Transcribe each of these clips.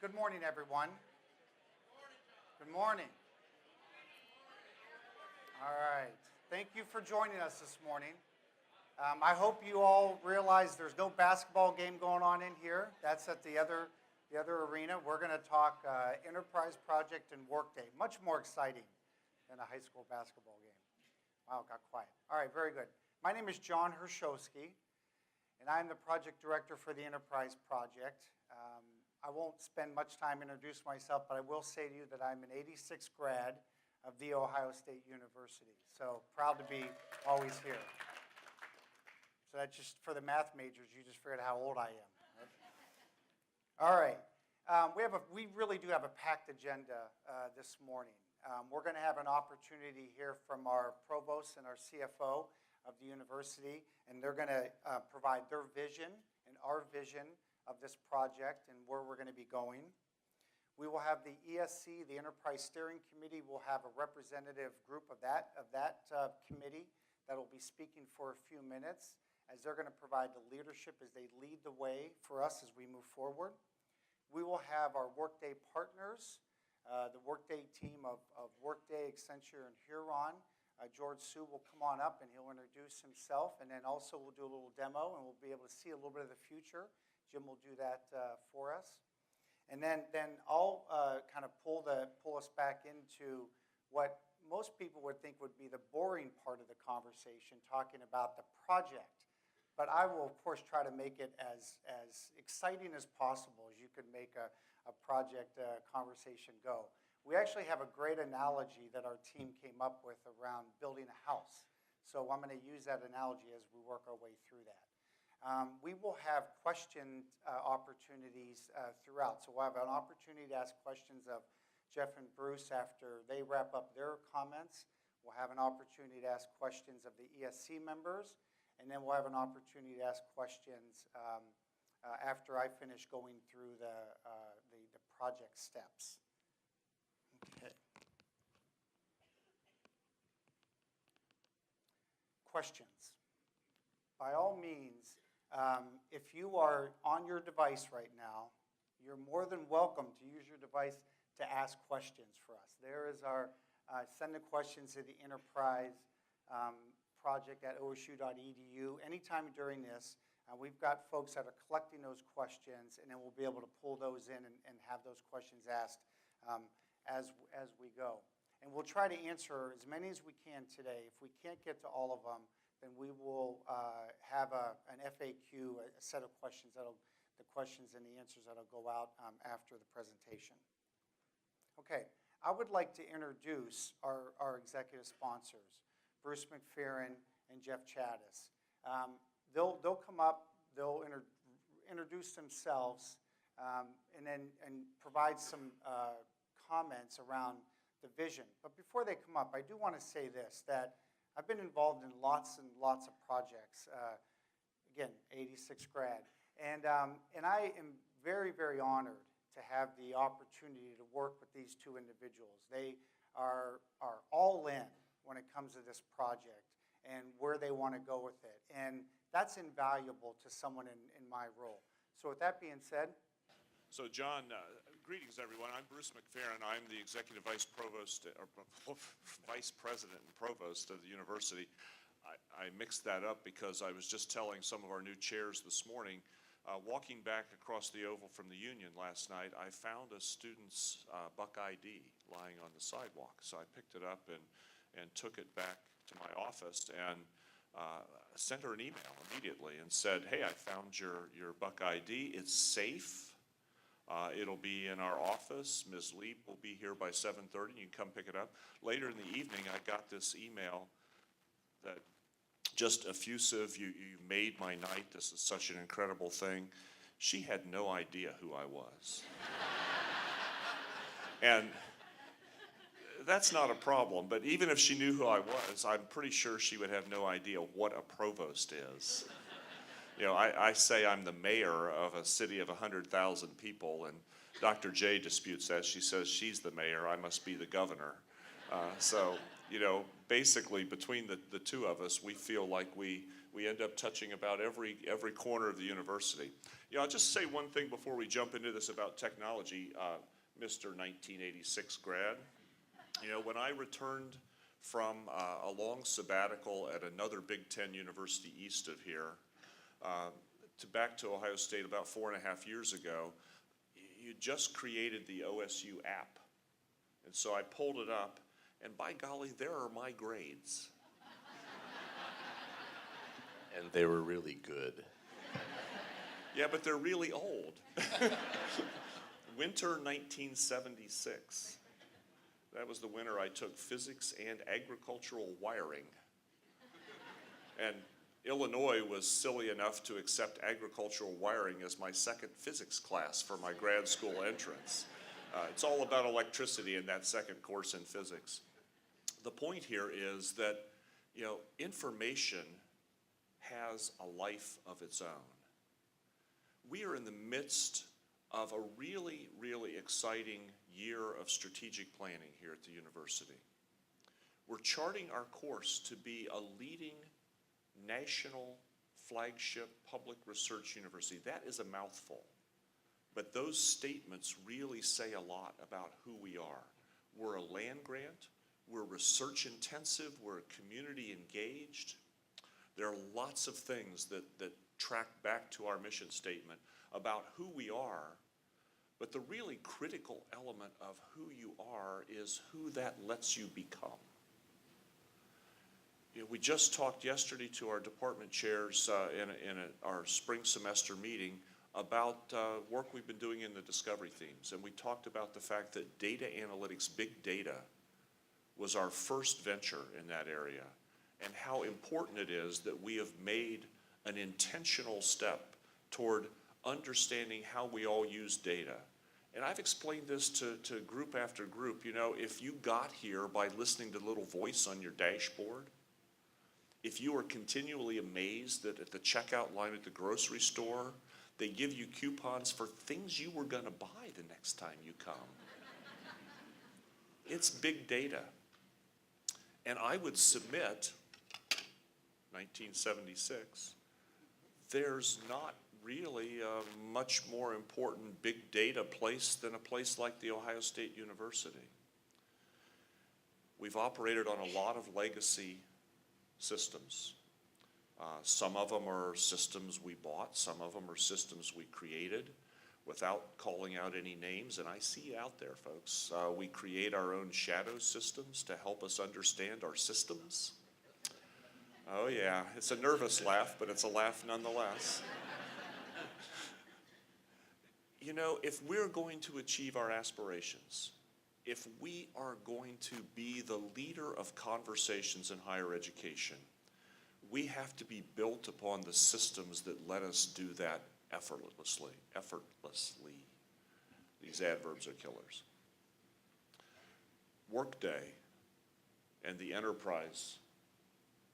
Good morning, everyone. Good morning. All right. Thank you for joining us this morning. I hope you all realize there's no basketball game going on in here. That's at the other arena. We're going to talk Enterprise Project and Workday. Much more exciting than a high school basketball game. Wow, it got quiet. All right, very good. My name is John Hershowski, and I'm the project director for the Enterprise Project. I won't spend much time introducing myself, but I will say to you that I'm an 86 grad of The Ohio State University. So proud to be always here. So that's just for the math majors, you just figured out how old I am. Right? All right. We really do have a packed agenda this morning. We're going to have an opportunity here from our Provost and our CFO of the university, and they're going to provide their vision and our vision of this project and where we're going to be going. We will have the ESC, the Enterprise Steering Committee, will have a representative group of that committee that will be speaking for a few minutes as they're going to provide the leadership as they lead the way for us as we move forward. We will have our Workday partners, the Workday team of Workday, Accenture, and Huron. George Sue will come on up and he'll introduce himself, and then also we'll do a little demo and we'll be able to see a little bit of the future. Jim will do that for us. And then I'll kind of pull us back into what most people would think would be the boring part of the conversation, talking about the project. But I will, of course, try to make it as exciting as possible as you could make a project conversation go. We actually have a great analogy that our team came up with around building a house. So I'm going to use that analogy as we work our way through that. We will have question opportunities throughout. So we'll have an opportunity to ask questions of Geoff and Bruce after they wrap up their comments. We'll have an opportunity to ask questions of the ESC members. And then we'll have an opportunity to ask questions after I finish going through the project steps. Okay. Questions. By all means, if you are on your device right now, you're more than welcome to use your device to ask questions for us. There is our send the questions to the Enterprise project at osu.edu. Anytime during this, we've got folks that are collecting those questions, and then we'll be able to pull those in and have those questions asked as we go. And we'll try to answer as many as we can today. If we can't get to all of them, then we will have an FAQ, a set of questions, the questions and the answers that'll go out after the presentation. Okay, I would like to introduce our executive sponsors, Bruce McFerrin and Geoff Chatas. They'll come up, they'll introduce themselves, and provide some comments around the vision. But before they come up, I do want to say this, that I've been involved in lots and lots of projects. Again, 86 grad. And I am very, very honored to have the opportunity to work with these two individuals. They are all in when it comes to this project and where they want to go with it. And that's invaluable to someone in my role. So with that being said. So John, greetings everyone. I'm Bruce McPheron. I'm the Executive Vice Provost, or Vice President and Provost of the university. I mixed that up because I was just telling some of our new chairs this morning, walking back across the oval from the Union last night, I found a student's Buck ID lying on the sidewalk. So I picked it up and took it back to my office and sent her an email immediately and said, hey, I found your Buck ID. It's safe. It'll be in our office. Ms. Leap will be here by 7:30. You can come pick it up. Later in the evening, I got this email that just effusive, you made my night. This is such an incredible thing. She had no idea who I was. And that's not a problem, but even if she knew who I was, I'm pretty sure she would have no idea what a provost is. You know, I say I'm the mayor of a city of 100,000 people, and Dr. J disputes that. She says she's the mayor, I must be the governor. So, you know, basically between the two of us, we feel like we we end up touching about every corner of the university. You know, I'll just say one thing before we jump into this about technology, Mr. 1986 grad. You know, when I returned from a long sabbatical at another Big Ten university east of here, back to Ohio State about 4.5 years ago, you just created the OSU app. And so I pulled it up, and by golly, there are my grades. And they were really good. Yeah, but they're really old. Winter 1976. That was the winter I took physics and agricultural wiring. And Illinois was silly enough to accept agricultural wiring as my second physics class for my grad school entrance. It's all about electricity in that second course in physics. The point here is that, you know, information has a life of its own. We are in the midst of a really, really exciting year of strategic planning here at the university. We're charting our course to be a leading national flagship public research university. That is a mouthful, but those statements really say a lot about who we are. We're a land grant, we're research intensive, we're community engaged. There are lots of things that track back to our mission statement about who we are, but the really critical element of who you are is who that lets you become. You know, we just talked yesterday to our department chairs in our spring semester meeting about work we've been doing in the discovery themes, and we talked about the fact that data analytics, big data, was our first venture in that area, and how important it is that we have made an intentional step toward understanding how we all use data. And I've explained this to group after group. You know, if you got here by listening to the little voice on your dashboard, if you are continually amazed that at the checkout line at the grocery store, they give you coupons for things you were gonna buy the next time you come. It's big data. And I would submit, 1976, there's not really a much more important big data place than a place like the Ohio State University. We've operated on a lot of legacy systems. Some of them are systems we bought, some of them are systems we created without calling out any names, and I see you out there, folks. We create our own shadow systems to help us understand our systems. Oh yeah, it's a nervous laugh, but it's a laugh nonetheless. You know, if we're going to achieve our aspirations, if we are going to be the leader of conversations in higher education, we have to be built upon the systems that let us do that effortlessly. These adverbs are killers. Workday and the enterprise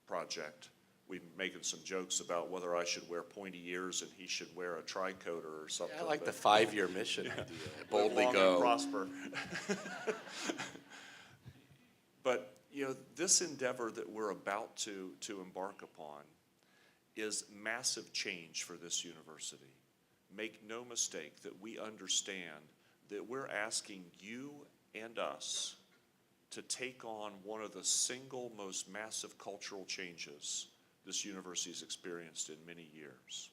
project, we've been making some jokes about whether I should wear pointy ears and he should wear a tricoder or something. I like the 5-year mission idea. Boldly Live long go. and prosper. But you know, this endeavor that we're about to embark upon is massive change for this university. Make no mistake that we understand that we're asking you and us to take on one of the single most massive cultural changes this university's experienced in many years.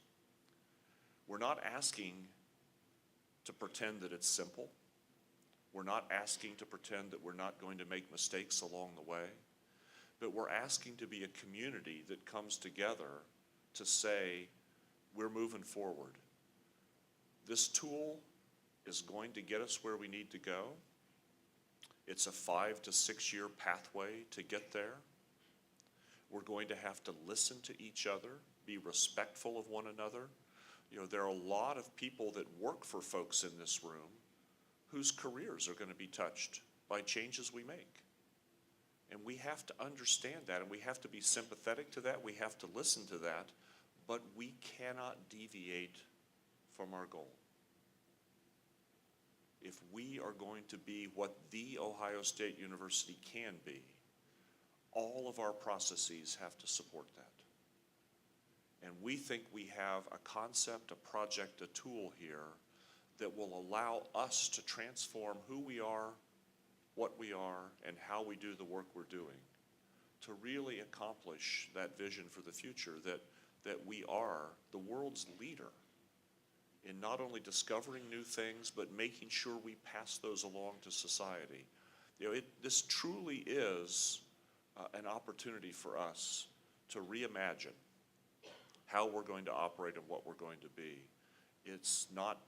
We're not asking to pretend that it's simple. We're not asking to pretend that we're not going to make mistakes along the way, but we're asking to be a community that comes together to say, we're moving forward. This tool is going to get us where we need to go. It's a 5 to 6 year pathway to get there. We're going to have to listen to each other, be respectful of one another. You know, there are a lot of people that work for folks in this room whose careers are going to be touched by changes we make. And we have to understand that, and we have to be sympathetic to that, we have to listen to that, but we cannot deviate from our goal. If we are going to be what the Ohio State University can be, all of our processes have to support that. And we think we have a concept, a project, a tool here that will allow us to transform who we are, what we are, and how we do the work we're doing to really accomplish that vision for the future that we are the world's leader in not only discovering new things, but making sure we pass those along to society. You know, this truly is an opportunity for us to reimagine how we're going to operate and what we're going to be. It's not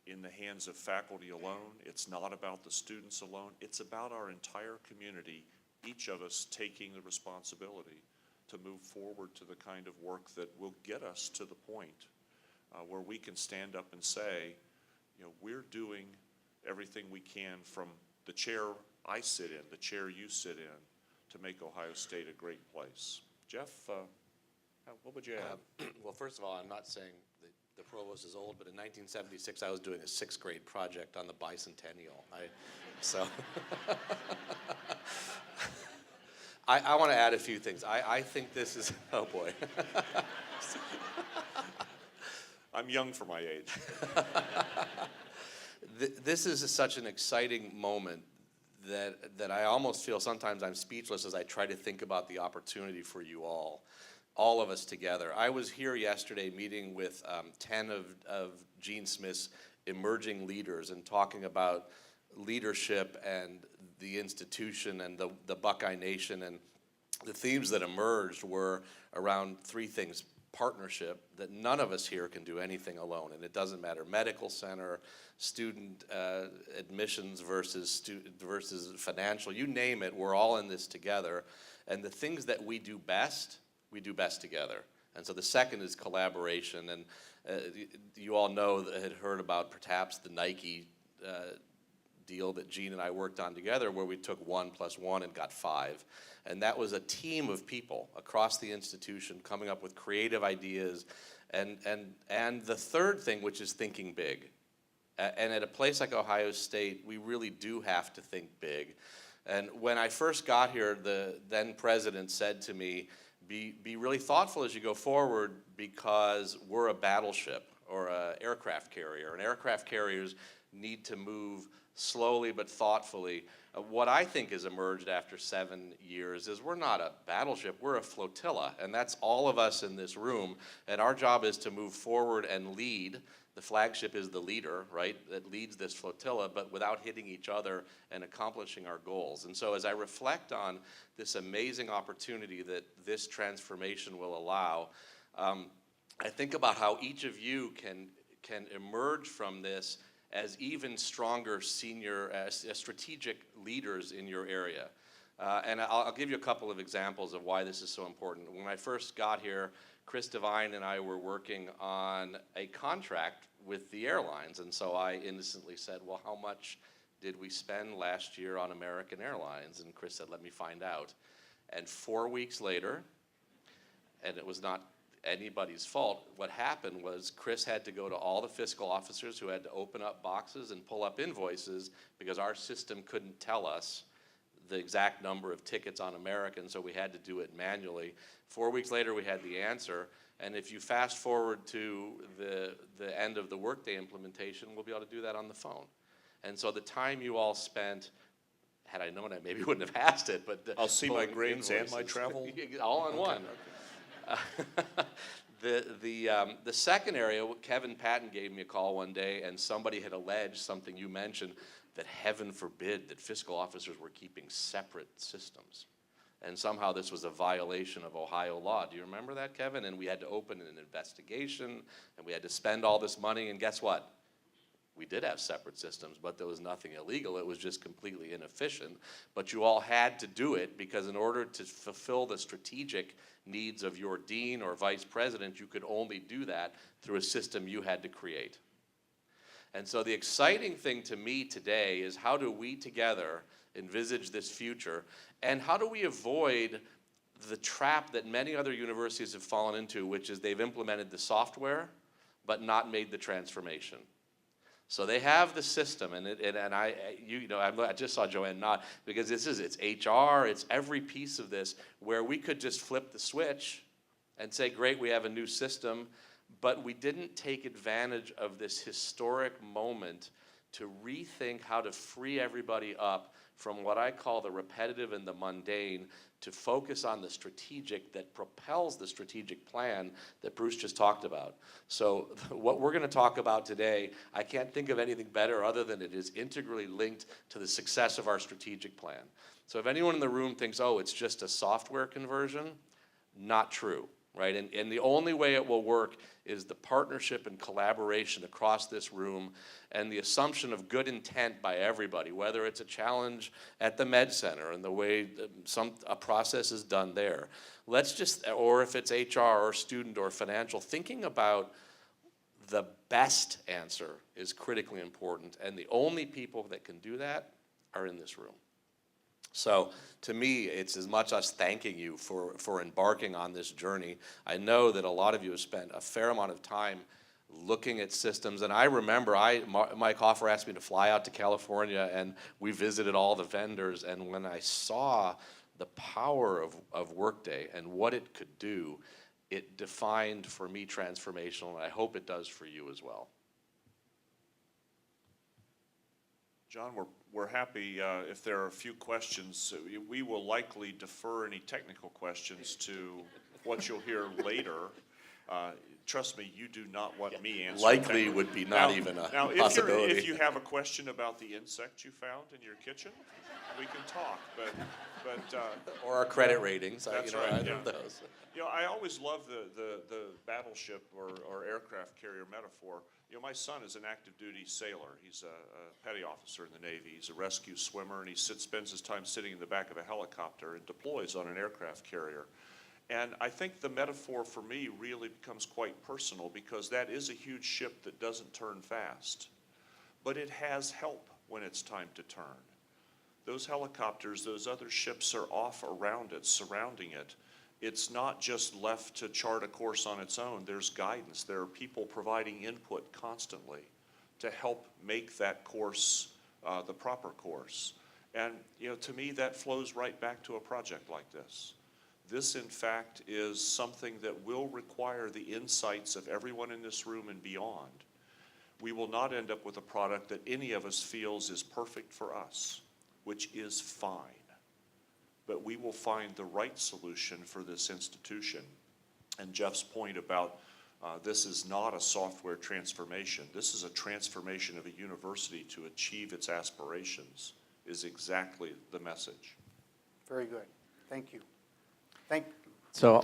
in the hands of faculty alone. It's not about the students alone. It's about our entire community, each of us taking the responsibility to move forward to the kind of work that will get us to the point where we can stand up and say, you know, we're doing everything we can from the chair I sit in, the chair you sit in, to make Ohio State a great place. Geoff, what would you add? Well, first of all, I'm not saying the provost is old, but in 1976, I was doing a 6th grade project on the bicentennial. I want to add a few things. I think this is, oh boy. I'm young for my age. This is such an exciting moment that I almost feel sometimes I'm speechless as I try to think about the opportunity for you all of us together. I was here yesterday meeting with 10 of Gene Smith's emerging leaders and talking about leadership and the institution and the Buckeye Nation, and the themes that emerged were around 3 things. Partnership, that none of us here can do anything alone, and it doesn't matter, medical center, student admissions versus financial, you name it, we're all in this together, and the things that we do best together. And so the second is collaboration, and you all know that had heard about perhaps the Nike deal that Gene and I worked on together, where we took 1 + 1 and got 5. And that was a team of people across the institution coming up with creative ideas. And the third thing, which is thinking big. And at a place like Ohio State, we really do have to think big. And when I first got here, the then president said to me, be really thoughtful as you go forward, because we're a battleship or an aircraft carrier. And aircraft carriers need to move slowly but thoughtfully. What I think has emerged after 7 years is we're not a battleship, we're a flotilla, and that's all of us in this room, and our job is to move forward and lead. The flagship is the leader, right, that leads this flotilla, but without hitting each other and accomplishing our goals. And so as I reflect on this amazing opportunity that this transformation will allow, I think about how each of you can emerge from this as even stronger senior, strategic leaders in your area. And I'll give you a couple of examples of why this is so important. When I first got here, Kris, Devine, and I were working on a contract with the airlines. And so I innocently said, well, how much did we spend last year on American Airlines? And Kris said, let me find out. And 4 weeks later, and it was not anybody's fault, what happened was Kris had to go to all the fiscal officers who had to open up boxes and pull up invoices because our system couldn't tell us the exact number of tickets on American, so we had to do it manually. 4 weeks later, we had the answer, and if you fast forward to the end of the Workday implementation, we'll be able to do that on the phone. And so the time you all spent, had I known, I maybe wouldn't have asked it, but I'll see my grades and my travel. All in one. The second area, Kevin Patton gave me a call one day, and somebody had alleged something you mentioned, that heaven forbid that fiscal officers were keeping separate systems. And somehow this was a violation of Ohio law. Do you remember that, Kevin? And we had to open an investigation, and we had to spend all this money, and guess what? We did have separate systems, but there was nothing illegal. It was just completely inefficient. But you all had to do it because in order to fulfill the strategic needs of your dean or vice president, you could only do that through a system you had to create. And so the exciting thing to me today is how do we together envisage this future, and how do we avoid the trap that many other universities have fallen into, which is they've implemented the software but not made the transformation. So they have the system, and I just saw Joanne nod, because it's HR, it's every piece of this, where we could just flip the switch and say, great, we have a new system, but we didn't take advantage of this historic moment to rethink how to free everybody up from what I call the repetitive and the mundane to focus on the strategic that propels the strategic plan that Bruce just talked about. So what we're going to talk about today, I can't think of anything better other than it is integrally linked to the success of our strategic plan. So if anyone in the room thinks, oh, it's just a software conversion, not true. Right, and the only way it will work is the partnership and collaboration across this room and the assumption of good intent by everybody, whether it's a challenge at the med center and the way a process is done there. Or if it's HR or student or financial, thinking about the best answer is critically important, and the only people that can do that are in this room. So to me, it's as much us thanking you for embarking on this journey. I know that a lot of you have spent a fair amount of time looking at systems, and I remember Mike Hofherr asked me to fly out to California, and we visited all the vendors, and when I saw the power of Workday and what it could do, it defined for me transformational, and I hope it does for you as well. John, we're happy if there are a few questions. We will likely defer any technical questions to what you'll hear later. Trust me, you do not want me answering. Likely would be not even a possibility. If you have a question about the insect you found in your kitchen, we can talk. Or our credit ratings. That's right. Either Yeah. of those. I always love the battleship or aircraft carrier metaphor. My son is an active duty sailor. He's a petty officer in the Navy. He's a rescue swimmer, and he spends his time sitting in the back of a helicopter and deploys on an aircraft carrier. And I think the metaphor for me really becomes quite personal, because that is a huge ship that doesn't turn fast, but it has help when it's time to turn. Those helicopters, those other ships are off around it, surrounding it. It's not just left to chart a course on its own. There's guidance. There are people providing input constantly to help make that course the proper course. And to me, that flows right back to a project like this. This, in fact, is something that will require the insights of everyone in this room and beyond. We will not end up with a product that any of us feels is perfect for us, which is fine. But we will find the right solution for this institution. And Geoff's point about this is not a software transformation, this is a transformation of a university to achieve its aspirations, is exactly the message. Very good. Thank you. So,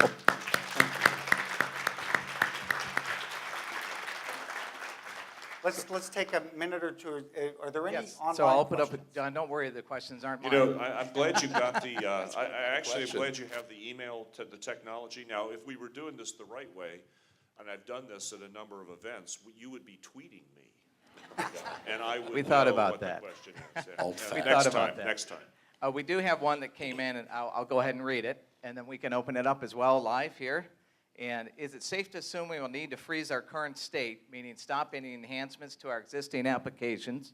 Let's take a minute or two. Are there any yes, online so I'll put up questions? with, John, don't worry, the questions aren't mine. I'm glad you got the, I actually am glad you have the email to the technology. Now, if we were doing this the right way, and I've done this at a number of events, you would be tweeting me. And I would We thought know about what that. the question is. We Next thought about time, that. next time. We do have one that came in, and I'll go ahead and read it, and then we can open it up as well live here. And is it safe to assume we will need to freeze our current state, meaning stop any enhancements to our existing applications,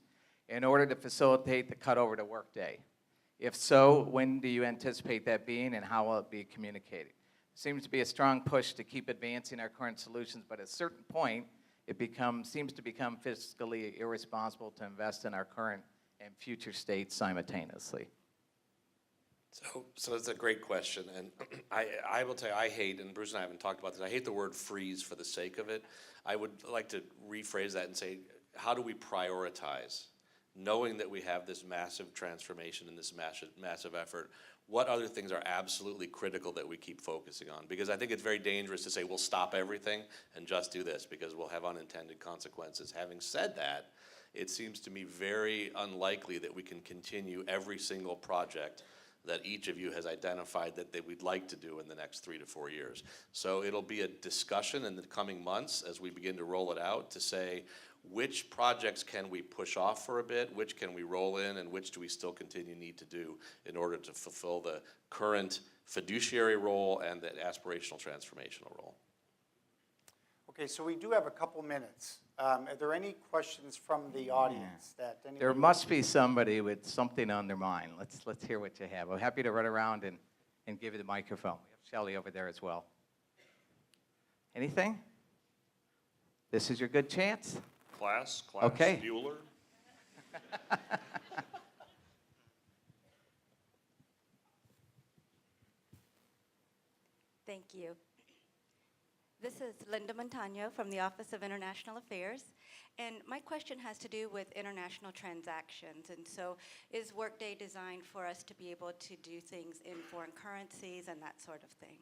in order to facilitate the cutover to Workday? If so, when do you anticipate that being, and how will it be communicated? Seems to be a strong push to keep advancing our current solutions, but at a certain point, it seems to become fiscally irresponsible to invest in our current and future states simultaneously. So it's a great question, and I will tell you, I hate, and Bruce and I haven't talked about this, I hate the word freeze for the sake of it. I would like to rephrase that and say, how do we prioritize? Knowing that we have this massive transformation and this massive effort, what other things are absolutely critical that we keep focusing on? Because I think it's very dangerous to say, we'll stop everything and just do this, because we'll have unintended consequences. Having said that, it seems to me very unlikely that we can continue every single project that each of you has identified that we'd like to do in the next 3 to 4 years. So it'll be a discussion in the coming months as we begin to roll it out to say, which projects can we push off for a bit, which can we roll in, and which do we still need to do in order to fulfill the current fiduciary role and the aspirational transformational role. Okay, so we do have a couple minutes. Are there any questions from the audience that anybody? There must be somebody with something on their mind. Let's hear what you have. I'm happy to run around and give you the microphone. We have Shelley over there as well. Anything? This is your good chance. Class, Okay. Bueller. Thank you. This is Linda Montano from the Office of International Affairs, and my question has to do with international transactions. And so, is Workday designed for us to be able to do things in foreign currencies and that sort of thing?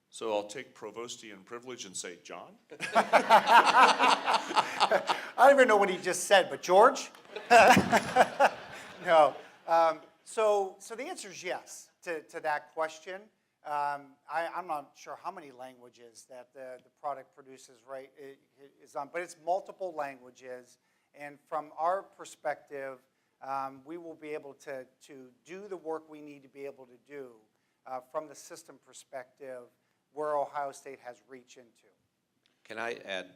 So I'll take Provostian privilege and say, John? I don't even know what he just said, but George? No. So the answer is yes to that question. I'm not sure how many languages that the product produces, right, is on, but it's multiple languages. And from our perspective, we will be able to do the work we need to be able to do from the system perspective where Ohio State has reach into. Can I add,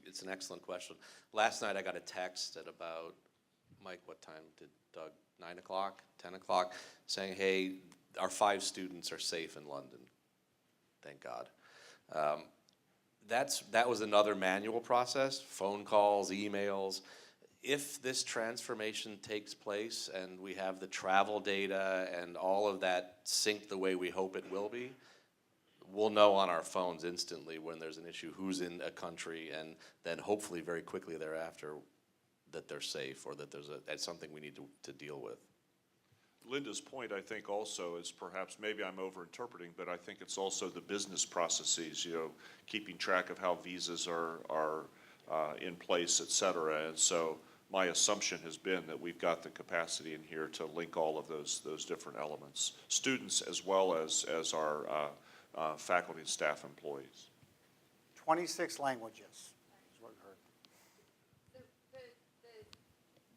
it's an excellent question. Last night I got a text at about, Mike, what time did Doug, 9 o'clock, 10 o'clock, saying, hey, our 5 students are safe in London. Thank God. That was another manual process, phone calls, emails. If this transformation takes place and we have the travel data and all of that synced the way we hope it will be, we'll know on our phones instantly when there's an issue who's in a country, and then hopefully very quickly thereafter that they're safe or that that's something we need to deal with. Linda's point, I think, also is perhaps, maybe I'm overinterpreting, but I think it's also the business processes, keeping track of how visas are in place, et cetera. And so my assumption has been that we've got the capacity in here to link all of those different elements, students as well as our faculty and staff employees. 26 languages is what we heard. The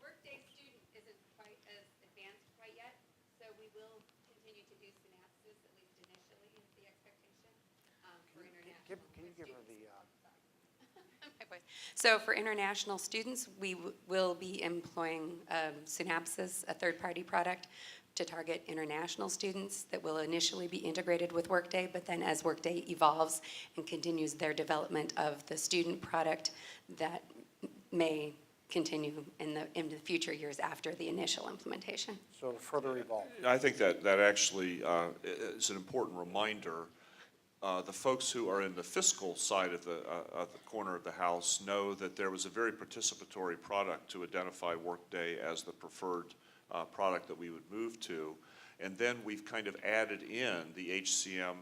Workday student isn't quite as advanced quite yet, so we will continue to do synapses, at least initially, is the expectation for international. Can you give her the... So for international students, we will be employing Synapsys, a third-party product, to target international students that will initially be integrated with Workday, but then as Workday evolves and continues their development of the student product, that may continue in the future years after the initial implementation. So to further evolve. I think that actually is an important reminder. The folks who are in the fiscal side of the corner of the house know that there was a very participatory product to identify Workday as the preferred product that we would move to. And then we've kind of added in the HCM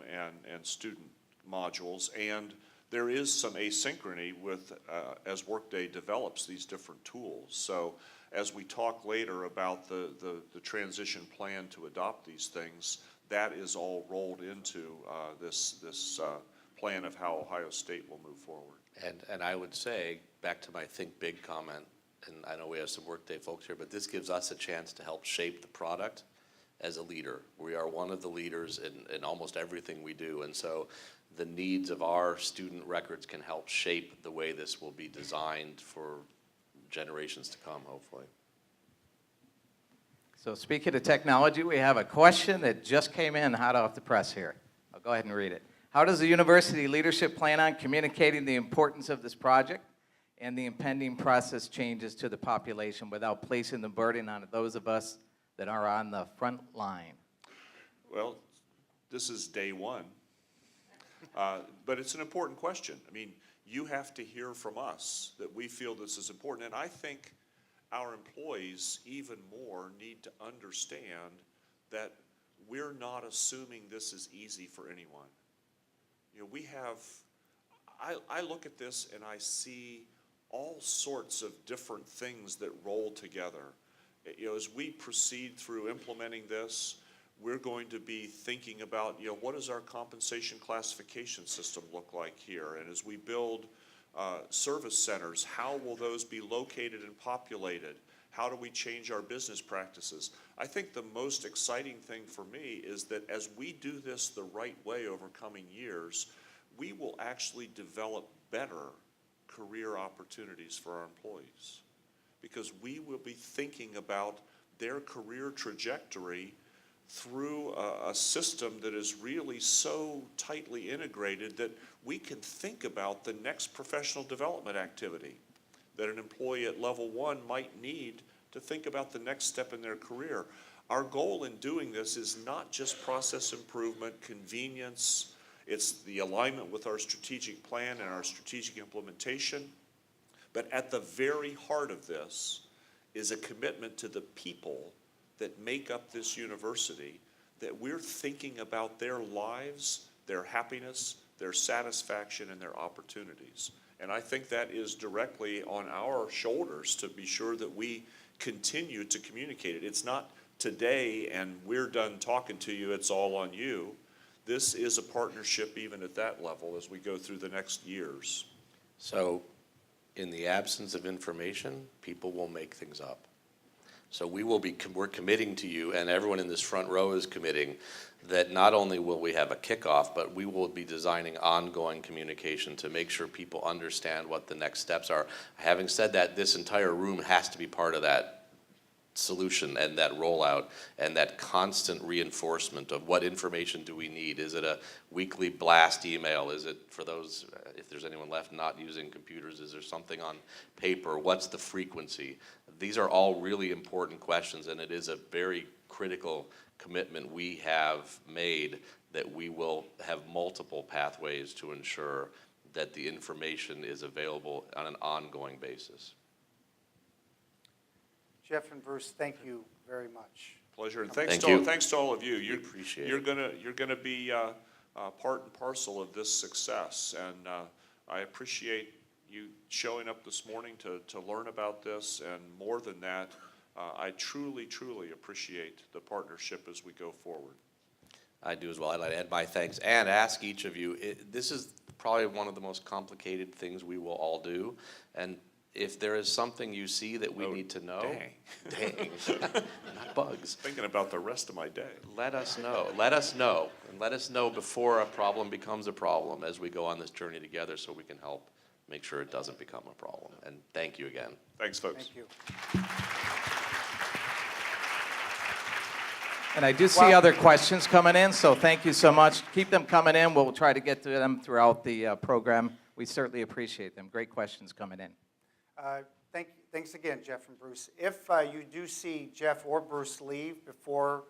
and student modules, and there is some asynchrony with as Workday develops these different tools. So as we talk later about the transition plan to adopt these things, that is all rolled into this plan of how Ohio State will move forward. And I would say, back to my think big comment, and I know we have some Workday folks here, but this gives us a chance to help shape the product as a leader. We are one of the leaders in almost everything we do, and so the needs of our student records can help shape the way this will be designed for generations to come, hopefully. So speaking of technology, we have a question that just came in hot off the press here. I'll go ahead and read it. How does the university leadership plan on communicating the importance of this project and the impending process changes to the population without placing the burden on those of us that are on the front line? Well, this is day one, but it's an important question. I mean, you have to hear from us that we feel this is important, and I think our employees even more need to understand that we're not assuming this is easy for anyone. We have, I look at this and I see all sorts of different things that roll together. As we proceed through implementing this, we're going to be thinking about, what does our compensation classification system look like here? And as we build service centers, how will those be located and populated? How do we change our business practices? I think the most exciting thing for me is that as we do this the right way over coming years, we will actually develop better career opportunities for our employees, because we will be thinking about their career trajectory through a system that is really so tightly integrated that we can think about the next professional development activity that an employee at level 1 might need to think about the next step in their career. Our goal in doing this is not just process improvement, convenience, it's the alignment with our strategic plan and our strategic implementation. But at the very heart of this is a commitment to the people that make up this university, that we're thinking about their lives, their happiness, their satisfaction, and their opportunities. And I think that is directly on our shoulders to be sure that we continue to communicate it. It's not today and we're done talking to you, it's all on you. This is a partnership even at that level as we go through the next years. So in the absence of information, people will make things up. So we're committing to you, and everyone in this front row is committing, that not only will we have a kickoff, but we will be designing ongoing communication to make sure people understand what the next steps are. Having said that, this entire room has to be part of that solution and that rollout and that constant reinforcement of what information do we need. Is it a weekly blast email? Is it, for those, if there's anyone left not using computers, is there something on paper? What's the frequency? These are all really important questions, and it is a very critical commitment we have made that we will have multiple pathways to ensure that the information is available on an ongoing basis. Geoff and Bruce, thank you very much. Pleasure, and Thank you. thanks to all of you. Appreciate You're it. gonna be part and parcel of this success, and I appreciate you showing up this morning to learn about this, and more than that, I truly, truly appreciate the partnership as we go forward. I do as well. I'd like to add my thanks and ask each of you, this is probably one of the most complicated things we will all do, and if there is something you see that we need to know, dang, not bugs. Thinking about the rest of my day. Let us know, and let us know before a problem becomes a problem as we go on this journey together so we can help make sure it doesn't become a problem. And thank you again. Thanks, folks. Thank you. And I do see other questions coming in, so thank you so much. Keep them coming in. We'll try to get to them throughout the program. We certainly appreciate them. Great questions coming in. Thanks again, Geoff and Bruce. If you do see Geoff or Bruce leave before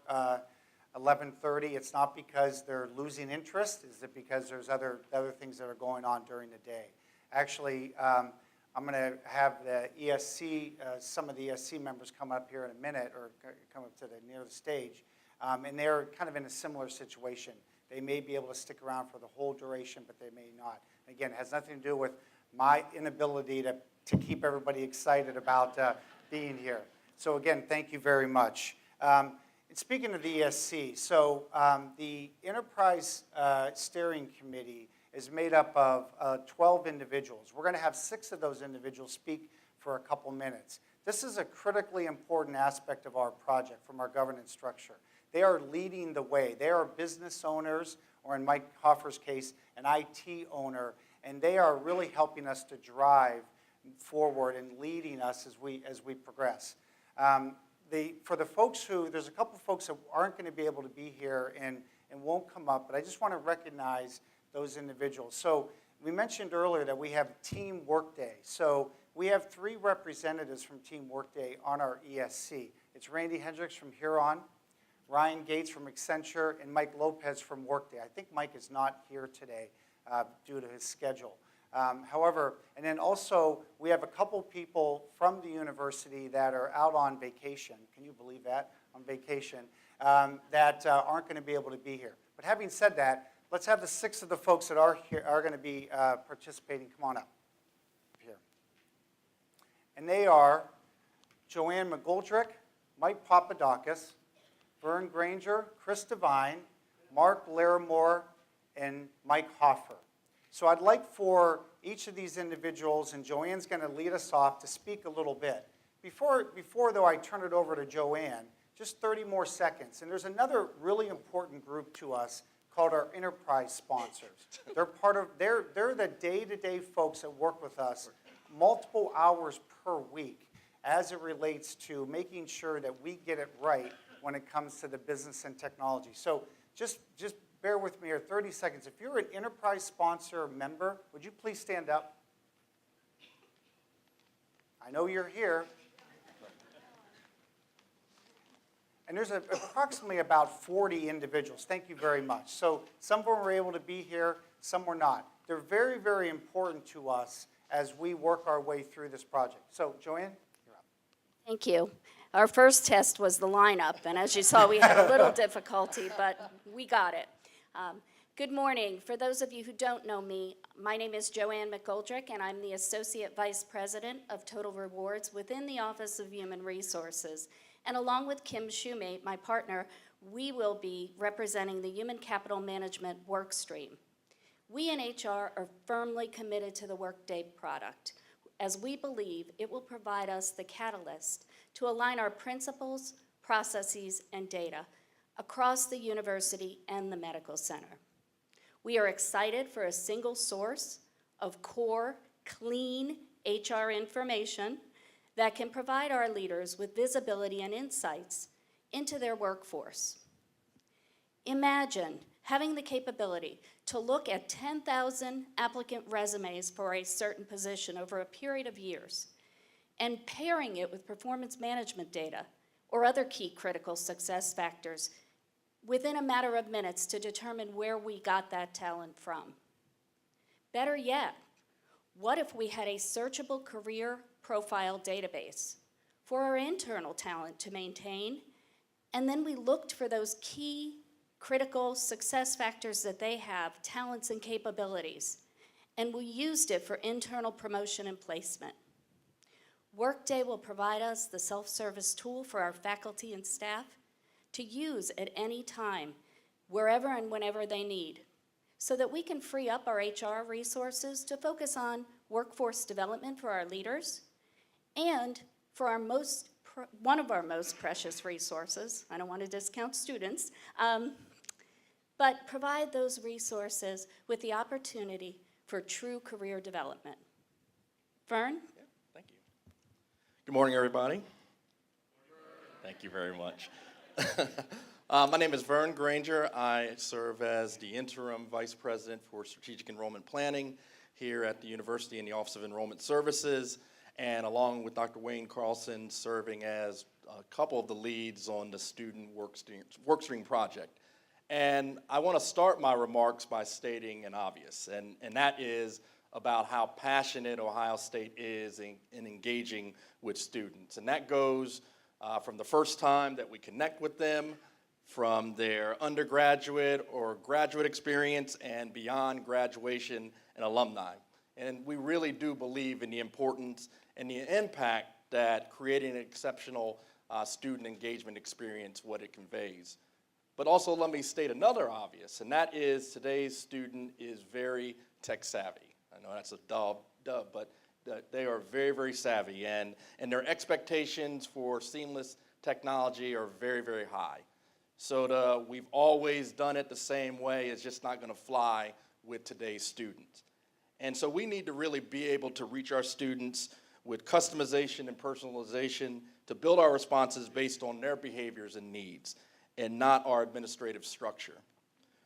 11:30, it's not because they're losing interest. Is it because there's other things that are going on during the day? Actually, I'm going to have the ESC, some of the ESC members come up here in a minute, or come up to near the stage, and they're kind of in a similar situation. They may be able to stick around for the whole duration, but they may not. Again, it has nothing to do with my inability to keep everybody excited about being here. So again, thank you very much. And speaking of the ESC, so the Enterprise Steering Committee is made up of 12 individuals. We're going to have 6 of those individuals speak for a couple minutes. This is a critically important aspect of our project from our governance structure. They are leading the way. They are business owners, or in Mike Hofherr's case, an IT owner, and they are really helping us to drive forward and leading us as we progress. For the folks who, there's a couple folks that aren't going to be able to be here and won't come up, but I just want to recognize those individuals. So we mentioned earlier that we have Team Workday. So we have 3 representatives from Team Workday on our ESC. It's Randy Hendricks from Huron, Ryan Gates from Accenture, and Mike Lopez from Workday. I think Mike is not here today due to his schedule. However, and then also we have a couple people from the university that are out on vacation. Can you believe that? On vacation, that aren't going to be able to be here. But having said that, let's have the 6 of the folks that are here are going to be participating. Come on up here. And they are Joanne McGoldrick, Mike Papadakis, Vern Granger, Kris Devine, Mark Larmore, and Mike Hofherr. So I'd like for each of these individuals, and Joanne's going to lead us off, to speak a little bit. Before though, I turn it over to Joanne, just 30 more seconds. And there's another really important group to us called our enterprise sponsors. They're the day-to-day folks that work with us multiple hours per week as it relates to making sure that we get it right when it comes to the business and technology. So just bear with me here, 30 seconds. If you're an enterprise sponsor member, would you please stand up? I know you're here. And there's approximately about 40 individuals. Thank you very much. So some of them were able to be here, some were not. They're very, very important to us as we work our way through this project. So Joanne, you're up. Thank you. Our first test was the lineup, and as you saw, we had a little difficulty, but we got it. Good morning. For those of you who don't know me, my name is Joanne McGoldrick, and I'm the Associate Vice President of Total Rewards within the Office of Human Resources. And along with Kim Shoemate, my partner, we will be representing the Human Capital Management work stream. We in HR are firmly committed to the Workday product, as we believe it will provide us the catalyst to align our principles, processes, and data across the university and the medical center. We are excited for a single source of core, clean HR information that can provide our leaders with visibility and insights into their workforce. Imagine having the capability to look at 10,000 applicant resumes for a certain position over a period of years and pairing it with performance management data or other key critical success factors within a matter of minutes to determine where we got that talent from. Better yet, what if we had a searchable career profile database for our internal talent to maintain, and then we looked for those key critical success factors that they have, talents and capabilities, and we used it for internal promotion and placement. Workday will provide us the self-service tool for our faculty and staff to use at any time, wherever and whenever they need, so that we can free up our HR resources to focus on workforce development for our leaders and for our one of our most precious resources, I don't want to discount students, but provide those resources with the opportunity for true career development. Vern? Yeah, thank you. Good morning, everybody. Thank you very much. My name is Vern Granger. I serve as the Interim Vice President for Strategic Enrollment Planning here at the University in the Office of Enrollment Services, and along with Dr. Wayne Carlson, serving as a couple of the leads on the student workstream project. And I want to start my remarks by stating an obvious, and that is about how passionate Ohio State is in engaging with students. And that goes from the first time that we connect with them, from their undergraduate or graduate experience, and beyond graduation and alumni. And we really do believe in the importance and the impact that creating an exceptional student engagement experience, what it conveys. But also let me state another obvious, and that is today's student is very tech savvy. I know that's a dub, but they are very, very savvy, and their expectations for seamless technology are very, very high. So we've always done it the same way is just not going to fly with today's students. And so we need to really be able to reach our students with customization and personalization to build our responses based on their behaviors and needs, and not our administrative structure.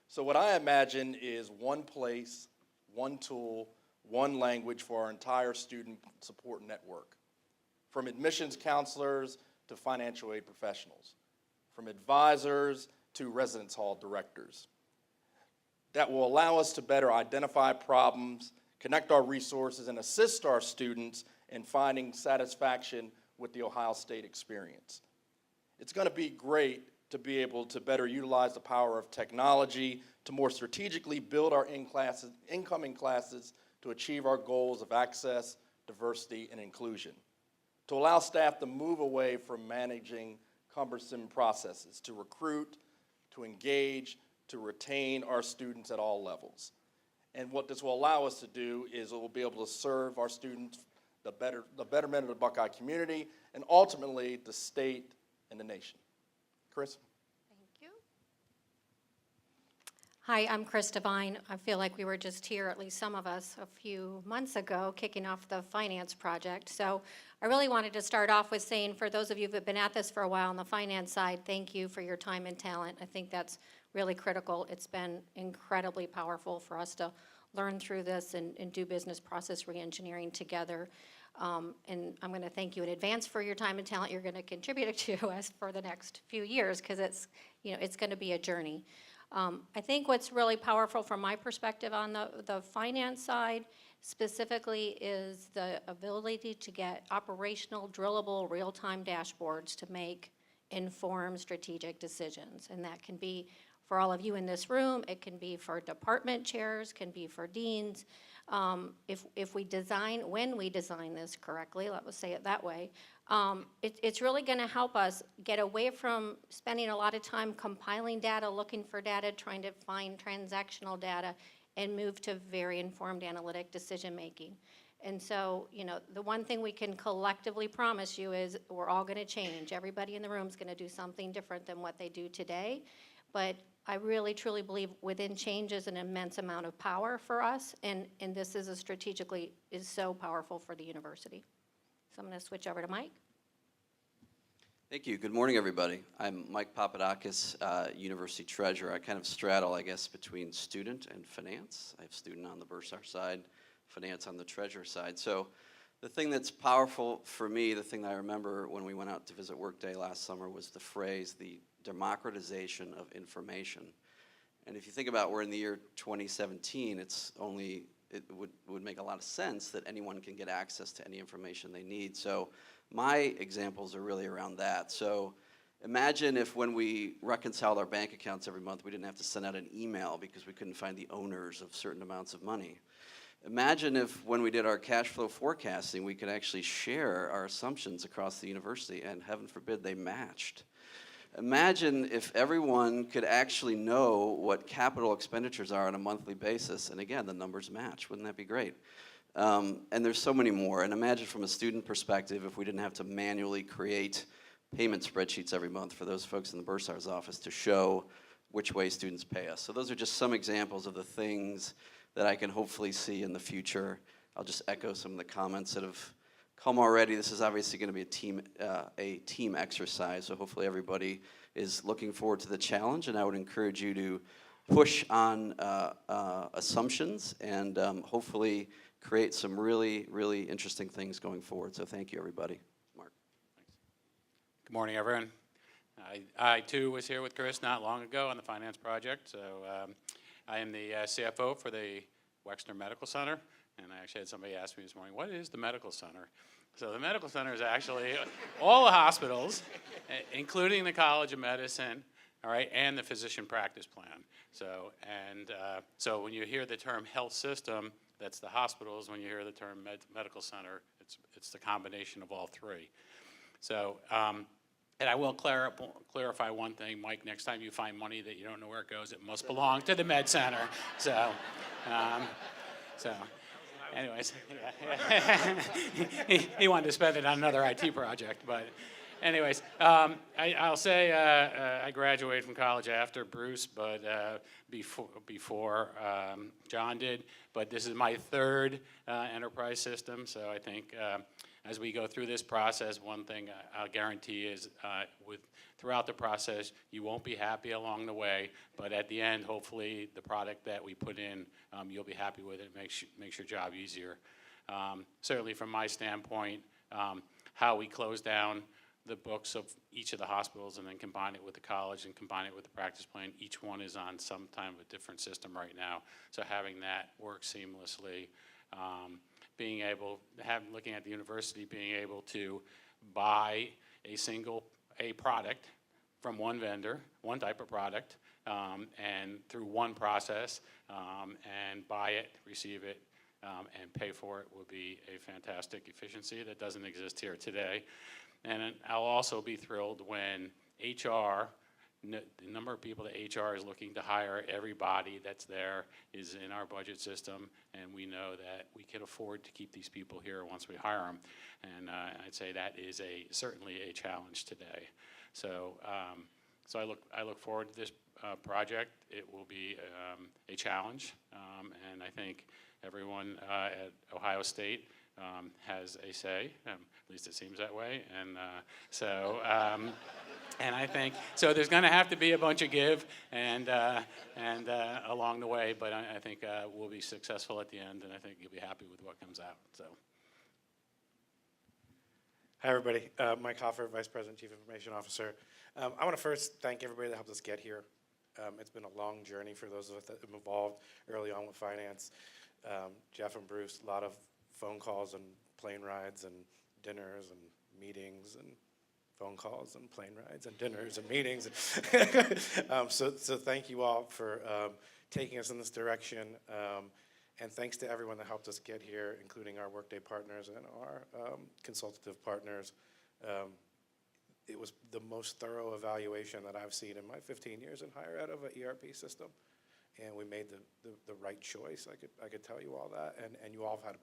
So what I imagine is one place, one tool, one language for our entire student support network, from admissions counselors to financial aid professionals, from advisors to residence hall directors. That will allow us to better identify problems, connect our resources, and assist our students in finding satisfaction with the Ohio State experience. It's going to be great to be able to better utilize the power of technology to more strategically build our incoming classes to achieve our goals of access, diversity, and inclusion, to allow staff to move away from managing cumbersome processes, to recruit, to engage, to retain our students at all levels. And what this will allow us to do is it will be able to serve our students the betterment of the Buckeye community, and ultimately the state and the nation. Kris? Thank you. Hi, I'm Kris Devine. I feel like we were just here, at least some of us, a few months ago, kicking off the finance project. So I really wanted to start off with saying, for those of you who have been at this for a while on the finance side, thank you for your time and talent. I think that's really critical. It's been incredibly powerful for us to learn through this and do business process reengineering together. And I'm going to thank you in advance for your time and talent you're going to contribute to us for the next few years, because it's going to be a journey. I think what's really powerful from my perspective on the finance side specifically is the ability to get operational, drillable, real-time dashboards to make informed strategic decisions. And that can be for all of you in this room, it can be for department chairs, can be for deans. If we design, when we design this correctly, let's say it that way, it's really going to help us get away from spending a lot of time compiling data, looking for data, trying to find transactional data, and move to very informed analytic decision making. And so, the one thing we can collectively promise you is we're all going to change. Everybody in the room is going to do something different than what they do today. But I really, truly believe within change is an immense amount of power for us, and this is is so powerful for the university. So I'm going to switch over to Mike. Thank you. Good morning, everybody. I'm Mike Papadakis, University Treasurer. I kind of straddle, I guess, between student and finance. I have student on the bursar side, finance on the treasurer side. So the thing that's powerful for me, the thing that I remember when we went out to visit Workday last summer, was the phrase, the democratization of information. And if you think about we're in the year 2017, it would make a lot of sense that anyone can get access to any information they need. So my examples are really around that. So imagine if when we reconciled our bank accounts every month, we didn't have to send out an email because we couldn't find the owners of certain amounts of money. Imagine if when we did our cash flow forecasting, we could actually share our assumptions across the university, and heaven forbid they matched. Imagine if everyone could actually know what capital expenditures are on a monthly basis, and again, the numbers match. Wouldn't that be great? And there's so many more. And imagine from a student perspective if we didn't have to manually create payment spreadsheets every month for those folks in the bursar's office to show which way students pay us. So those are just some examples of the things that I can hopefully see in the future. I'll just echo some of the comments that have come already. This is obviously going to be a team exercise, so hopefully everybody is looking forward to the challenge, and I would encourage you to push on assumptions and hopefully create some really, really interesting things going forward. So thank you, everybody. Mark. Thanks. Good morning, everyone. I too was here with Kris not long ago on the finance project. So I am the CFO for the Wexner Medical Center, and I actually had somebody ask me this morning, what is the medical center? So the medical center is actually all the hospitals, including the College of Medicine, all right, and the physician practice plan. So so when you hear the term health system, that's the hospitals. When you hear the term medical center, it's the combination of all three. So, and I will clarify one thing, Mike. Next time you find money that you don't know where it goes, it must belong to the med center. So, anyways, he wanted to spend it on another IT project, but anyways, I'll say I graduated from college after Bruce, but before John did. But this is my third enterprise system, so I think as we go through this process, one thing I'll guarantee is throughout the process, you won't be happy along the way, but at the end, hopefully, the product that we put in, you'll be happy with it. Makes your job easier. Certainly, from my standpoint, how we close down the books of each of the hospitals and then combine it with the college and combine it with the practice plan. Each one is on some type of a different system right now. So having that work seamlessly, being able, looking at the university, being able to buy a product from one vendor, one type of product, and through one process, and buy it, receive it, and pay for it would be a fantastic efficiency that doesn't exist here today. And I'll also be thrilled when HR, the number of people that HR is looking to hire, everybody that's there is in our budget system, and we know that we can afford to keep these people here once we hire them. And I'd say that is certainly a challenge today. So, so I look forward to this project. It will be a challenge, and I think everyone at Ohio State has a say, at least it seems that way, and and I think, so there's going to have to be a bunch of give and along the way, but I think we'll be successful at the end, and I think you'll be happy with what comes out. So. Hi, everybody. Mike Hofherr, Vice President, Chief Information Officer. I want to first thank everybody that helped us get here. It's been a long journey for those of us that have been involved early on with finance. Geoff and Bruce, a lot of phone calls and plane rides and dinners and meetings and phone calls and plane rides and dinners and meetings. So thank you all for taking us in this direction. And thanks to everyone that helped us get here, including our Workday partners and our consultative partners. It was the most thorough evaluation that I've seen in my 15 years in higher ed of an ERP system. And we made the right choice. I could tell you all that. And you all have had,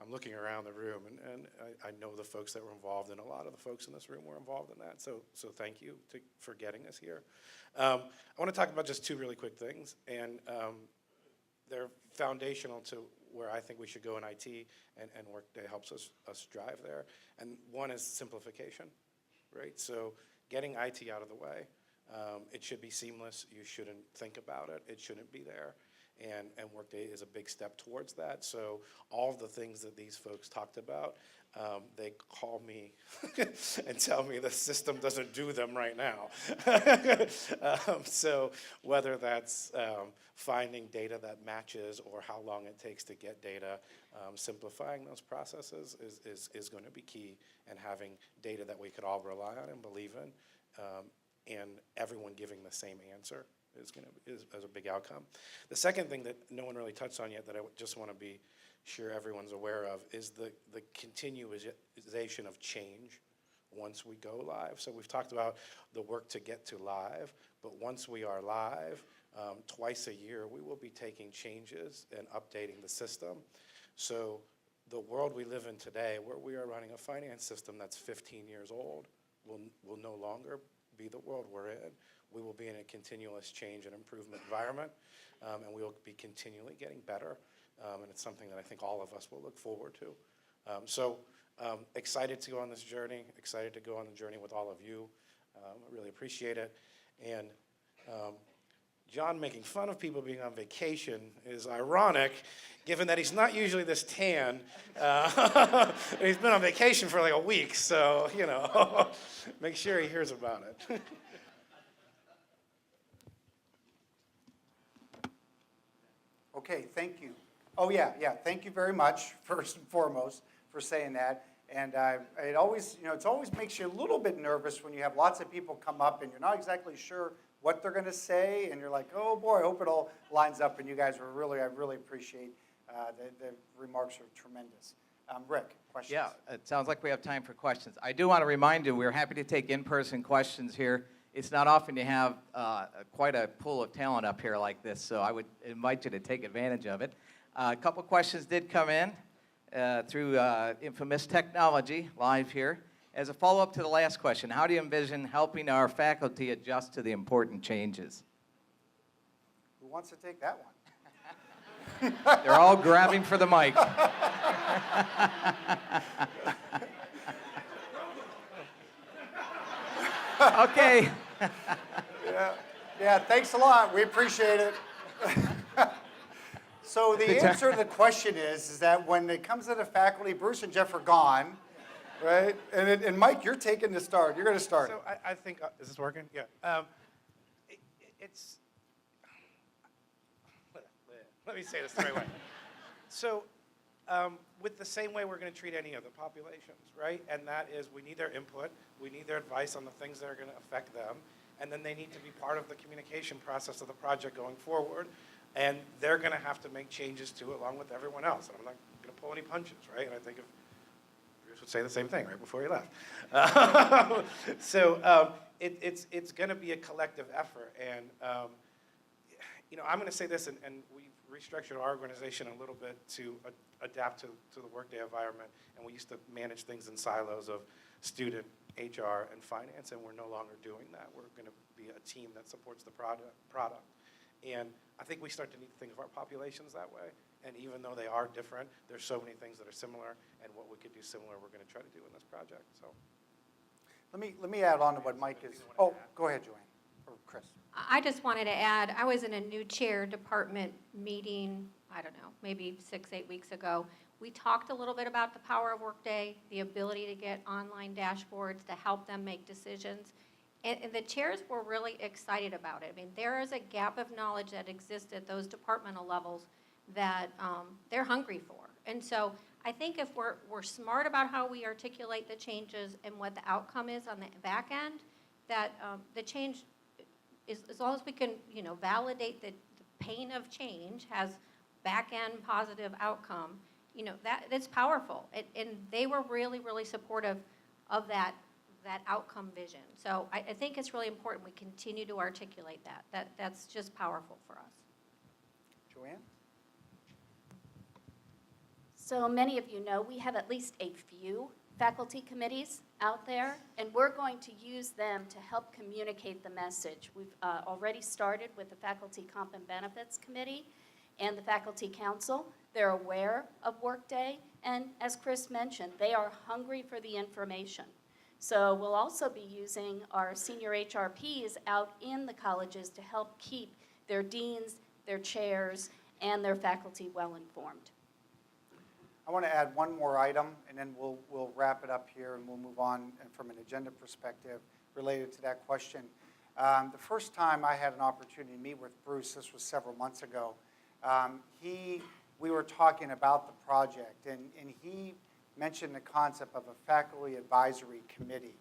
I'm looking around the room, and I know the folks that were involved, and a lot of the folks in this room were involved in that. So thank you for getting us here. I want to talk about just two really quick things. And they're foundational to where I think we should go in IT, and Workday helps us drive there. And one is simplification, right? So getting IT out of the way. It should be seamless. You shouldn't think about it. It shouldn't be there. And Workday is a big step towards that. So all of the things that these folks talked about, they call me and tell me the system doesn't do them right now. So whether that's finding data that matches or how long it takes to get data, simplifying those processes is going to be key, and having data that we could all rely on and believe in, and everyone giving the same answer is a big outcome. The second thing that no one really touched on yet that I just want to be sure everyone's aware of is the continuization of change once we go live. So we've talked about the work to get to live, but once we are live, twice a year we will be taking changes and updating the system. So the world we live in today, where we are running a finance system that's 15 years old, will no longer be the world we're in. We will be in a continuous change and improvement environment, and we will be continually getting better. And it's something that I think all of us will look forward to. So excited to go on this journey, excited to go on the journey with all of you. I really appreciate it. And John making fun of people being on vacation is ironic, given that he's not usually this tan. He's been on vacation for like a week, so, you know, make sure he hears about it. Okay, thank you. Oh, yeah, thank you very much, first and foremost, for saying that. And it always, it always makes you a little bit nervous when you have lots of people come up and you're not exactly sure what they're going to say, and you're like, oh boy, I hope it all lines up. And you guys were really, I really appreciate the remarks are tremendous. Rick, questions? Yeah, it sounds like we have time for questions. I do want to remind you, we're happy to take in-person questions here. It's not often you have quite a pool of talent up here like this, so I would invite you to take advantage of it. A couple questions did come in through infamous technology live here. As a follow-up to the last question, how do you envision helping our faculty adjust to the important changes? Who wants to take that one? They're all grabbing for the mic. Okay. Yeah, thanks a lot. We appreciate it. So the answer to the question is that when it comes to the faculty, Bruce and Geoff are gone, right? And Mike, you're taking the start. You're going to start. So I think, is this working? Yeah. Let me say this the right way. So with the same way we're going to treat any of the populations, right? And that is we need their input, we need their advice on the things that are going to affect them, and then they need to be part of the communication process of the project going forward, and they're going to have to make changes to it along with everyone else. And I'm not going to pull any punches, right? And I think if Bruce would say the same thing right before he left. So it's going to be a collective effort, and I'm going to say this, and we've restructured our organization a little bit to adapt to the Workday environment, and we used to manage things in silos of student, HR, and finance, and we're no longer doing that. We're going to be a team that supports the product. And I think we start to need to think of our populations that way. And even though they are different, there's so many things that are similar, and what we could do similar, we're going to try to do in this project. So, Let me add on to what Mike is, oh, go ahead, Joanne, or Kris. I just wanted to add, I was in a new chair department meeting, I don't know, maybe 6-8 weeks ago. We talked a little bit about the power of Workday, the ability to get online dashboards to help them make decisions. And the chairs were really excited about it. I mean, there is a gap of knowledge that exists at those departmental levels that they're hungry for. And so I think if we're smart about how we articulate the changes and what the outcome is on the back end, that the change, as long as we can, validate that the pain of change has back end positive outcome, that's powerful. And they were really, really supportive of that outcome vision. So I think it's really important we continue to articulate that. That's just powerful for us. Joanne? So many of you know we have at least a few faculty committees out there, and we're going to use them to help communicate the message. We've already started with the Faculty Comp and Benefits Committee and the Faculty Council. They're aware of Workday, and as Kris mentioned, they are hungry for the information. So we'll also be using our senior HRPs out in the colleges to help keep their deans, their chairs, and their faculty well informed. I want to add one more item, and then we'll wrap it up here, and we'll move on from an agenda perspective related to that question. The first time I had an opportunity to meet with Bruce, this was several months ago, we were talking about the project, and he mentioned the concept of a faculty advisory committee.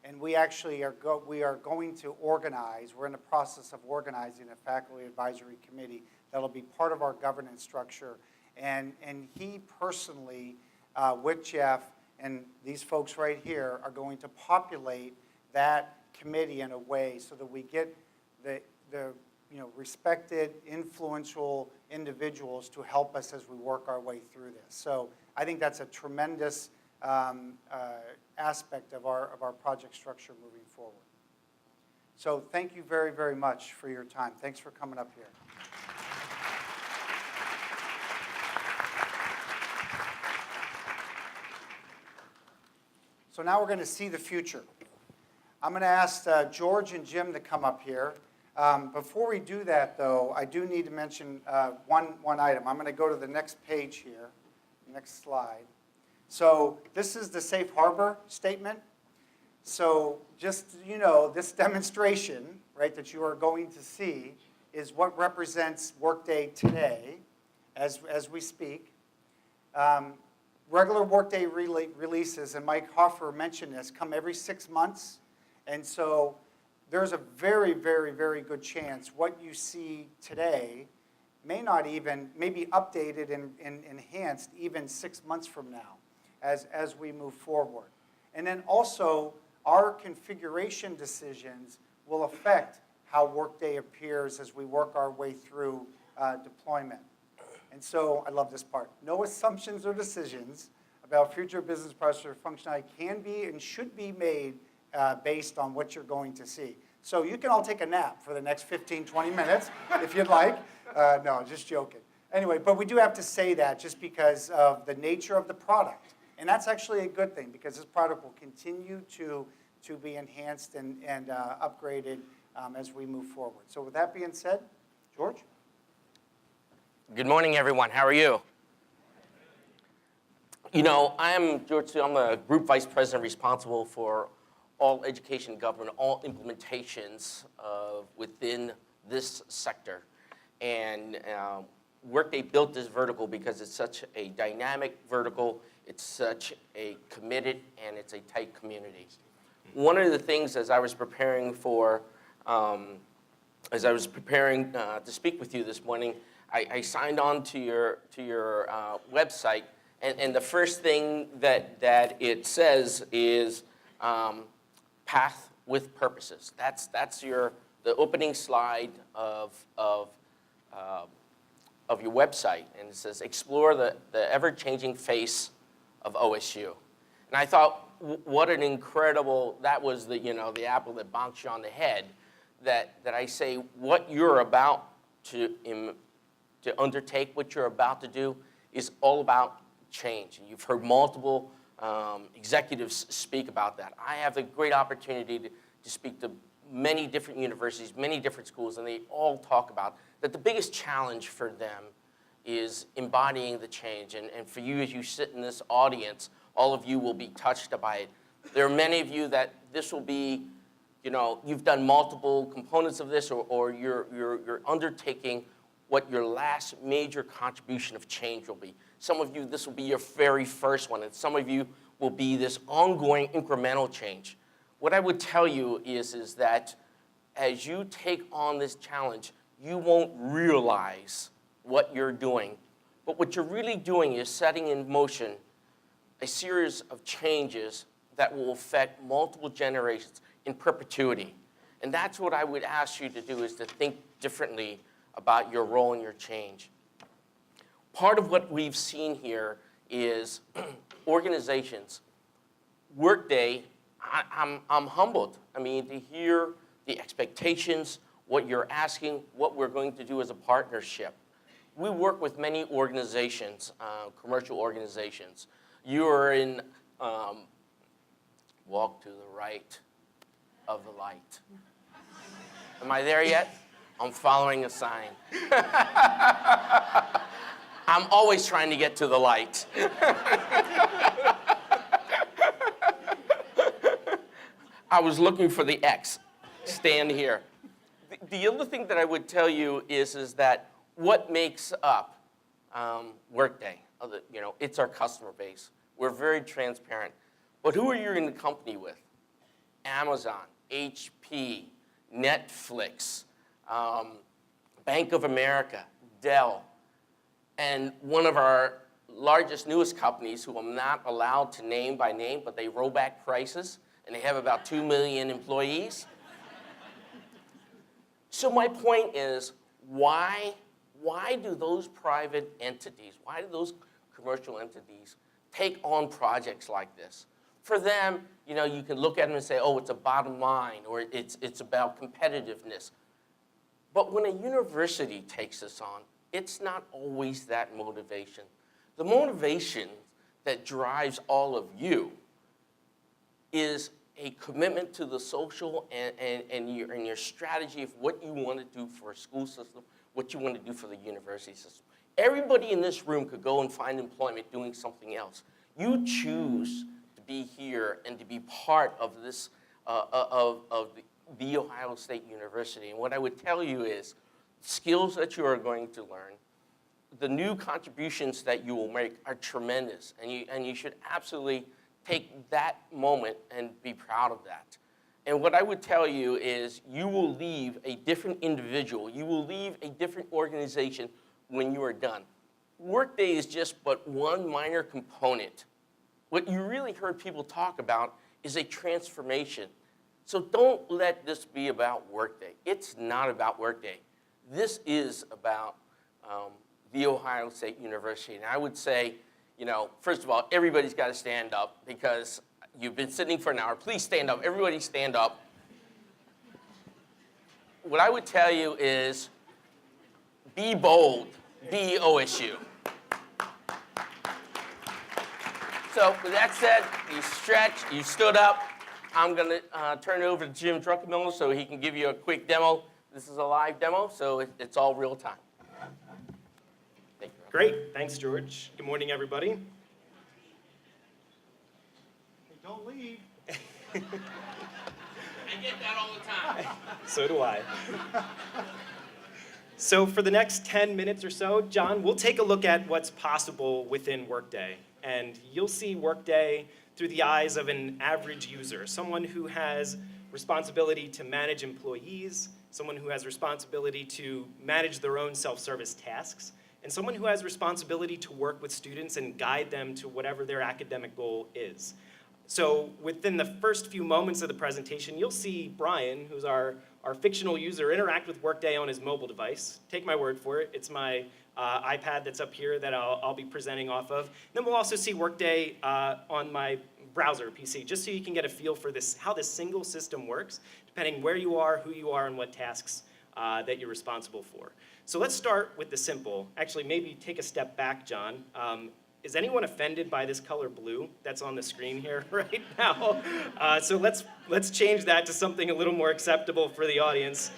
And we actually are going to organize, we're in the process of organizing a faculty advisory committee that'll be part of our governance structure. And he personally, with Geoff and these folks right here, are going to populate that committee in a way so that we get the respected, influential individuals to help us as we work our way through this. So I think that's a tremendous aspect of our project structure moving forward. So thank you very, very much for your time. Thanks for coming up here. So now we're going to see the future. I'm going to ask George and Jim to come up here. Before we do that, though, I do need to mention one item. I'm going to go to the next page here, next slide. So this is the safe harbor statement. So just, this demonstration, right, that you are going to see is what represents Workday today as we speak. Regular Workday releases, and Mike Hofherr mentioned this, come every 6 months. And so there's a very, very, very good chance what you see today may not even, maybe updated and enhanced even 6 months from now as we move forward. And then also, our configuration decisions will affect how Workday appears as we work our way through deployment. And so I love this part. No assumptions or decisions about future business process or functionality can be and should be made based on what you're going to see. So you can all take a nap for the next 15, 20 minutes if you'd like. No, just joking. Anyway, but we do have to say that just because of the nature of the product. And that's actually a good thing because this product will continue to be enhanced and upgraded as we move forward. So with that being said, George? Good morning, everyone. How are you? I'm George. I'm a group vice president responsible for all education government, all implementations within this sector. And Workday built this vertical because it's such a dynamic vertical, it's such a committed, and it's a tight community. One of the things as I was preparing to speak with you this morning, I signed on to your website, and the first thing that it says is path with purposes. That's the opening slide of your website, and it says explore the ever-changing face of OSU. And I thought, what an incredible, that was the, the apple that bonks you on the head, that I say what you're about to undertake, what you're about to do is all about change. And you've heard multiple executives speak about that. I have the great opportunity to speak to many different universities, many different schools, and they all talk about that the biggest challenge for them is embodying the change. And for you, as you sit in this audience, all of you will be touched by it. There are many of you that this will be, you've done multiple components of this, or you're undertaking what your last major contribution of change will be. Some of you, this will be your very first one, and some of you will be this ongoing incremental change. What I would tell you is that as you take on this challenge, you won't realize what you're doing. But what you're really doing is setting in motion a series of changes that will affect multiple generations in perpetuity. And that's what I would ask you to do, is to think differently about your role and your change. Part of what we've seen here is organizations. Workday, I'm humbled. I mean, to hear the expectations, what you're asking, what we're going to do as a partnership. We work with many organizations, commercial organizations. You are in, walk to the right of the light. Am I there yet? I'm following a sign. I'm always trying to get to the light. I was looking for the X. Stand here. The other thing that I would tell you is that what makes up Workday, it's our customer base. We're very transparent. But who are you in the company with? Amazon, HP, Netflix, Bank of America, Dell, and one of our largest, newest companies, who I'm not allowed to name by name, but they roll back prices, and they have about 2 million employees. So my point is, why do those private entities, why do those commercial entities take on projects like this? For them, you can look at them and say, oh, it's a bottom line, or it's about competitiveness. But when a university takes this on, it's not always that motivation. The motivation that drives all of you is a commitment to the social and your strategy of what you want to do for a school system, what you want to do for the university system. Everybody in this room could go and find employment doing something else. You choose to be here and to be part of this, of the Ohio State University. And what I would tell you is, skills that you are going to learn, the new contributions that you will make are tremendous, and you should absolutely take that moment and be proud of that. And what I would tell you is, you will leave a different individual, you will leave a different organization when you are done. Workday is just but one minor component. What you really heard people talk about is a transformation. So don't let this be about Workday. It's not about Workday. This is about the Ohio State University. And I would say, first of all, everybody's got to stand up, because you've been sitting for an hour. Please stand up. Everybody stand up. What I would tell you is, be bold. Be OSU. So with that said, you stretched, you stood up. I'm going to turn it over to Jim Druckenmiller so he can give you a quick demo. This is a live demo, so it's all real time. Thank you. Great. Thanks, George. Good morning, everybody. Hey, don't leave. I get that all the time. So do I. So for the next 10 minutes or so, John, we'll take a look at what's possible within Workday. And you'll see Workday through the eyes of an average user, someone who has responsibility to manage employees, someone who has responsibility to manage their own self-service tasks, and someone who has responsibility to work with students and guide them to whatever their academic goal is. So within the first few moments of the presentation, you'll see Brian, who's our fictional user, interact with Workday on his mobile device. Take my word for it. It's my iPad that's up here that I'll be presenting off of. And then we'll also see Workday on my browser, PC, just so you can get a feel for this, how this single system works, depending where you are, who you are, and what tasks that you're responsible for. So let's start with the simple. Actually, maybe take a step back, John. Is anyone offended by this color blue that's on the screen here right now? So let's change that to something a little more acceptable for the audience.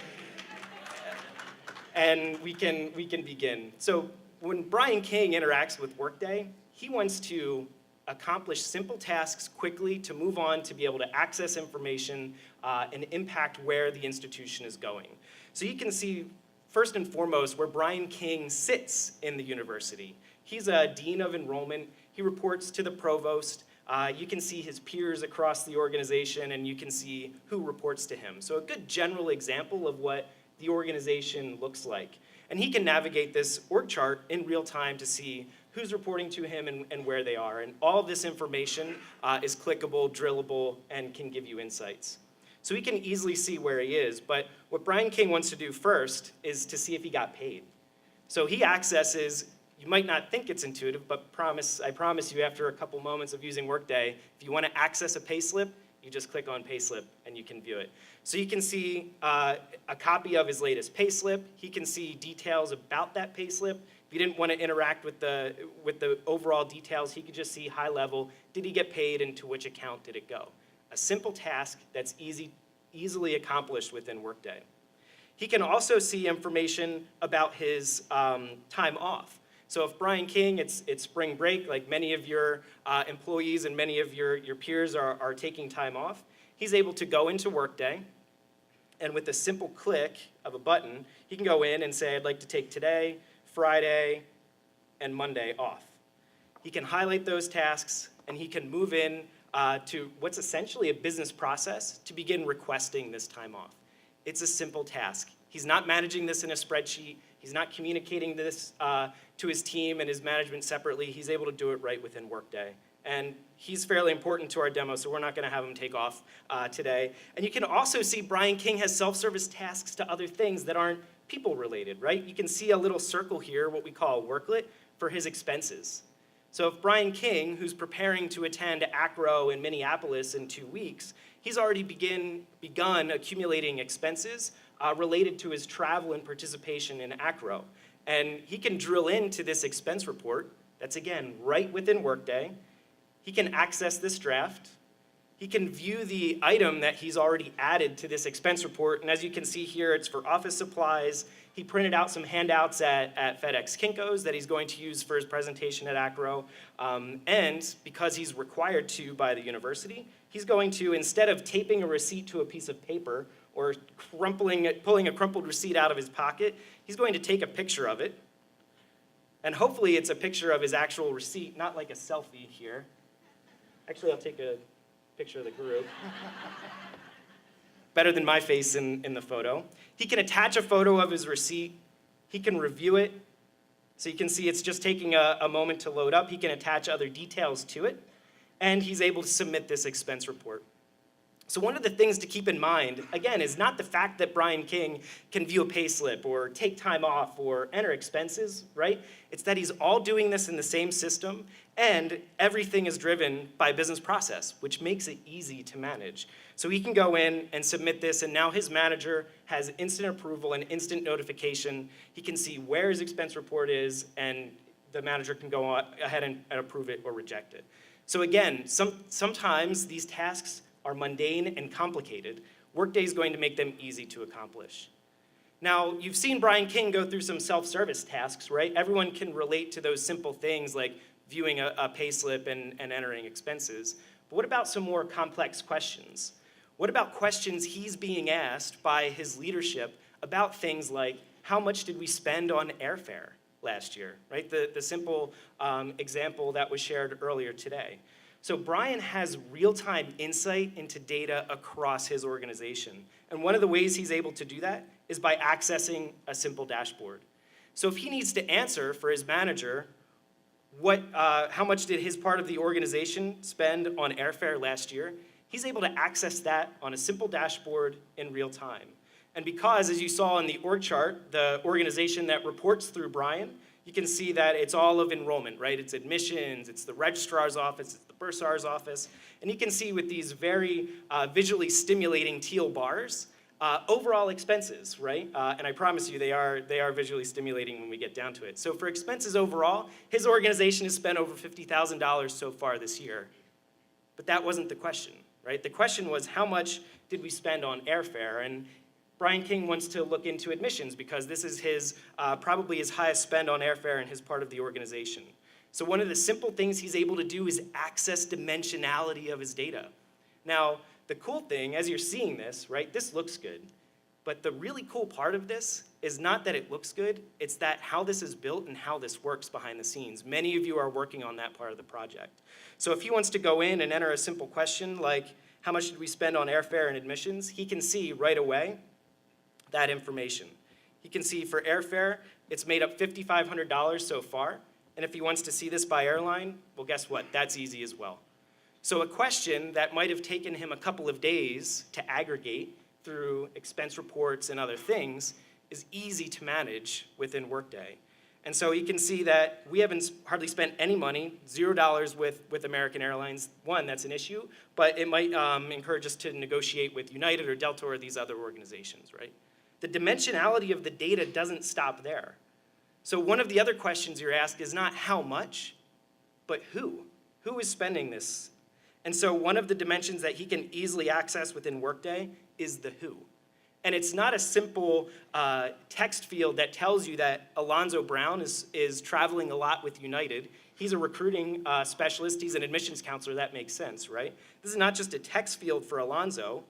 And we can begin. So when Brian King interacts with Workday, he wants to accomplish simple tasks quickly to move on to be able to access information and impact where the institution is going. So you can see, first and foremost, where Brian King sits in the university. He's a dean of enrollment. He reports to the provost. You can see his peers across the organization, and you can see who reports to him. So a good general example of what the organization looks like. And he can navigate this org chart in real time to see who's reporting to him and where they are. And all of this information is clickable, drillable, and can give you insights. So he can easily see where he is. But what Brian King wants to do first is to see if he got paid. So he accesses, you might not think it's intuitive, but I promise you after a couple moments of using Workday, if you want to access a payslip, you just click on payslip and you can view it. So you can see a copy of his latest payslip. He can see details about that payslip. If you didn't want to interact with the overall details, he could just see high level, did he get paid and to which account did it go? A simple task that's easily accomplished within Workday. He can also see information about his time off. So if Brian King, it's spring break, like many of your employees and many of your peers are taking time off, he's able to go into Workday, and with a simple click of a button, he can go in and say, I'd like to take today, Friday, and Monday off. He can highlight those tasks, and he can move in to what's essentially a business process to begin requesting this time off. It's a simple task. He's not managing this in a spreadsheet. He's not communicating this to his team and his management separately. He's able to do it right within Workday. And he's fairly important to our demo, so we're not going to have him take off today. And you can also see Brian King has self-service tasks to other things that aren't people-related, right? You can see a little circle here, what we call a worklet, for his expenses. So if Brian King, who's preparing to attend ACRO in Minneapolis in 2 weeks, he's already begun accumulating expenses related to his travel and participation in ACRO. And he can drill into this expense report that's, again, right within Workday. He can access this draft. He can view the item that he's already added to this expense report. And as you can see here, it's for office supplies. He printed out some handouts at FedEx Kinko's that he's going to use for his presentation at ACRO. And because he's required to by the university, he's going to, instead of taping a receipt to a piece of paper or pulling a crumpled receipt out of his pocket, he's going to take a picture of it. And hopefully it's a picture of his actual receipt, not like a selfie here. Actually, I'll take a picture of the group. Better than my face in the photo. He can attach a photo of his receipt. He can review it. So you can see it's just taking a moment to load up. He can attach other details to it. And he's able to submit this expense report. So one of the things to keep in mind, again, is not the fact that Brian King can view a payslip or take time off or enter expenses, right? It's that he's all doing this in the same system, and everything is driven by business process, which makes it easy to manage. So he can go in and submit this, and now his manager has instant approval and instant notification. He can see where his expense report is, and the manager can go ahead and approve it or reject it. So again, sometimes these tasks are mundane and complicated. Workday is going to make them easy to accomplish. Now, you've seen Brian King go through some self-service tasks, right? Everyone can relate to those simple things like viewing a payslip and entering expenses. But what about some more complex questions? What about questions he's being asked by his leadership about things like, how much did we spend on airfare last year, right? The simple example that was shared earlier today. So Brian has real-time insight into data across his organization. And one of the ways he's able to do that is by accessing a simple dashboard. So if he needs to answer for his manager, how much did his part of the organization spend on airfare last year, he's able to access that on a simple dashboard in real time. And because, as you saw in the org chart, the organization that reports through Brian, you can see that it's all of enrollment, right? It's admissions, it's the registrar's office, it's the bursar's office. And you can see with these very visually stimulating teal bars, overall expenses, right? And I promise you they are visually stimulating when we get down to it. So for expenses overall, his organization has spent over $50,000 so far this year. But that wasn't the question, right? The question was, how much did we spend on airfare? And Brian King wants to look into admissions because this is his probably his highest spend on airfare in his part of the organization. So one of the simple things he's able to do is access dimensionality of his data. Now, the cool thing, as you're seeing this, right, this looks good. But the really cool part of this is not that it looks good, it's that how this is built and how this works behind the scenes. Many of you are working on that part of the project. So if he wants to go in and enter a simple question like, how much did we spend on airfare and admissions, he can see right away that information. He can see for airfare, it's made up $5,500 so far. And if he wants to see this by airline, well, guess what? That's easy as well. So a question that might have taken him a couple of days to aggregate through expense reports and other things is easy to manage within Workday. And so you can see that we haven't hardly spent any money, $0 with American Airlines. One, that's an issue, but it might encourage us to negotiate with United or Delta or these other organizations, right? The dimensionality of the data doesn't stop there. So one of the other questions you're asked is not how much, but who? Who is spending this? And so one of the dimensions that he can easily access within Workday is the who. And it's not a simple text field that tells you that Alonzo Brown is traveling a lot with United. He's a recruiting specialist. He's an admissions counselor. That makes sense, right? This is not just a text field for Alonzo.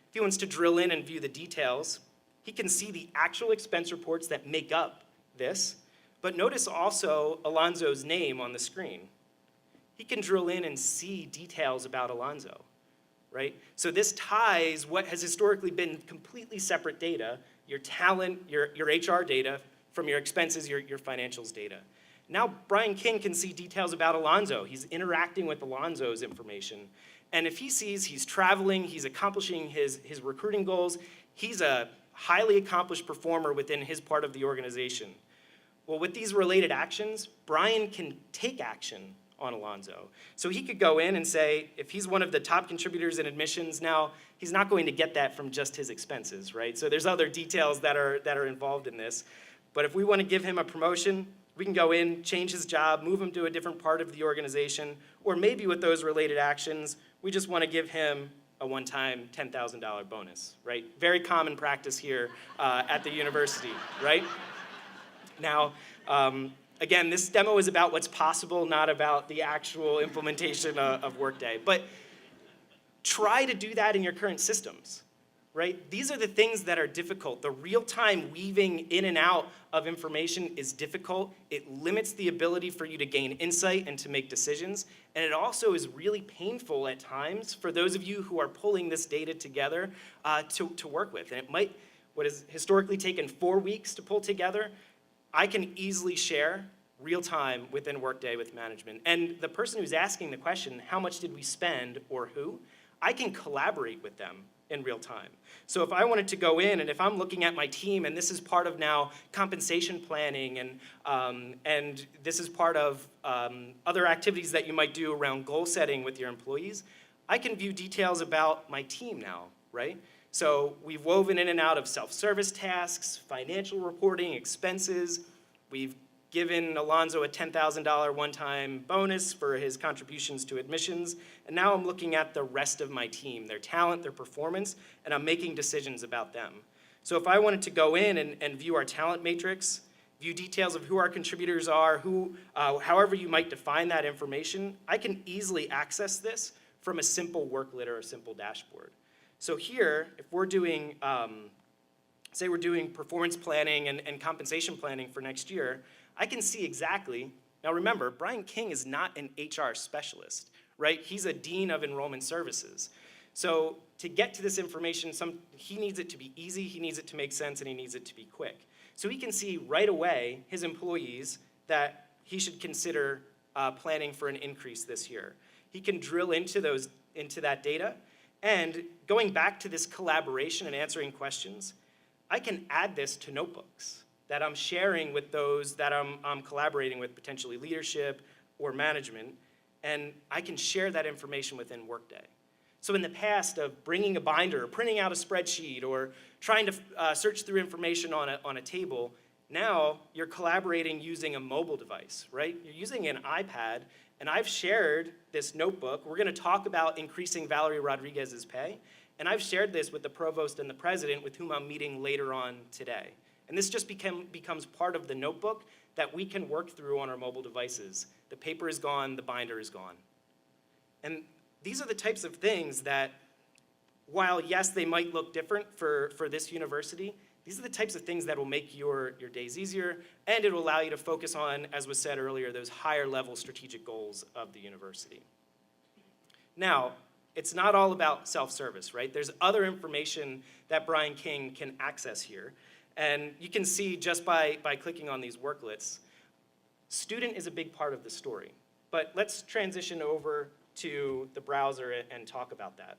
If he wants to drill in and view the details, he can see the actual expense reports that make up this. But notice also Alonzo's name on the screen. He can drill in and see details about Alonzo, right? So this ties what has historically been completely separate data, your talent, your HR data, from your expenses, your financials data. Now Brian King can see details about Alonzo. He's interacting with Alonzo's information. And if he sees he's traveling, he's accomplishing his recruiting goals, he's a highly accomplished performer within his part of the organization. Well, with these related actions, Brian can take action on Alonzo. So he could go in and say, if he's one of the top contributors in admissions, now he's not going to get that from just his expenses, right? So there's other details that are involved in this. But if we want to give him a promotion, we can go in, change his job, move him to a different part of the organization, or maybe with those related actions, we just want to give him a one-time $10,000 bonus, right? Very common practice here at the university, right? Now, again, this demo is about what's possible, not about the actual implementation of Workday. But try to do that in your current systems, right? These are the things that are difficult. The real-time weaving in and out of information is difficult. It limits the ability for you to gain insight and to make decisions. And it also is really painful at times for those of you who are pulling this data together to work with. And it might, what has historically taken 4 weeks to pull together, I can easily share real time within Workday with management. And the person who's asking the question, how much did we spend or who, I can collaborate with them in real time. So if I wanted to go in and if I'm looking at my team and this is part of now compensation planning and this is part of other activities that you might do around goal setting with your employees, I can view details about my team now, right? So we've woven in and out of self-service tasks, financial reporting, expenses. We've given Alonzo a $10,000 one-time bonus for his contributions to admissions. And now I'm looking at the rest of my team, their talent, their performance, and I'm making decisions about them. So if I wanted to go in and view our talent matrix, view details of who our contributors are, however you might define that information, I can easily access this from a simple worklet or a simple dashboard. So here, if we're doing, say we're doing performance planning and compensation planning for next year, I can see exactly, now remember, Brian King is not an HR specialist, right? He's a dean of enrollment services. So to get to this information, he needs it to be easy, he needs it to make sense, and he needs it to be quick. So he can see right away his employees that he should consider planning for an increase this year. He can drill into that data. And going back to this collaboration and answering questions, I can add this to notebooks that I'm sharing with those that I'm collaborating with, potentially leadership or management. and I can share that information within Workday. So in the past of bringing a binder, or printing out a spreadsheet, or trying to search through information on a table, now you're collaborating using a mobile device, right? You're using an iPad, and I've shared this notebook. We're going to talk about increasing Valerie Rodriguez's pay, and I've shared this with the provost and the president with whom I'm meeting later on today. And this just becomes part of the notebook that we can work through on our mobile devices. The paper is gone, the binder is gone. And these are the types of things that, while yes, they might look different for this university, these are the types of things that will make your days easier, and it will allow you to focus on, as was said earlier, those higher level strategic goals of the university. Now, it's not all about self-service, right? There's other information that Brian King can access here. And you can see just by clicking on these worklets, student is a big part of the story. But let's transition over to the browser and talk about that.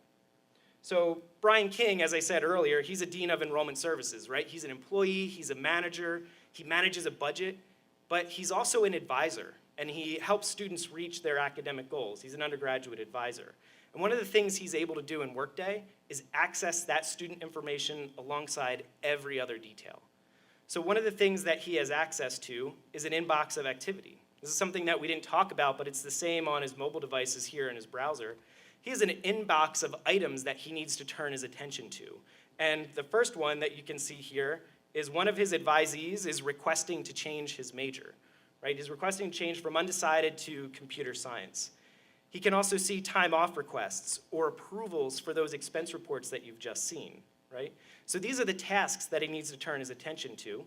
So Brian King, as I said earlier, he's a dean of enrollment services, right? He's an employee, he's a manager, he manages a budget, but he's also an advisor, and he helps students reach their academic goals. He's an undergraduate advisor. And one of the things he's able to do in Workday is access that student information alongside every other detail. So one of the things that he has access to is an inbox of activity. This is something that we didn't talk about, but it's the same on his mobile devices here in his browser. He has an inbox of items that he needs to turn his attention to. And the first one that you can see here is one of his advisees is requesting to change his major, right? He's requesting to change from undecided to computer science. He can also see time off requests or approvals for those expense reports that you've just seen, right? So these are the tasks that he needs to turn his attention to.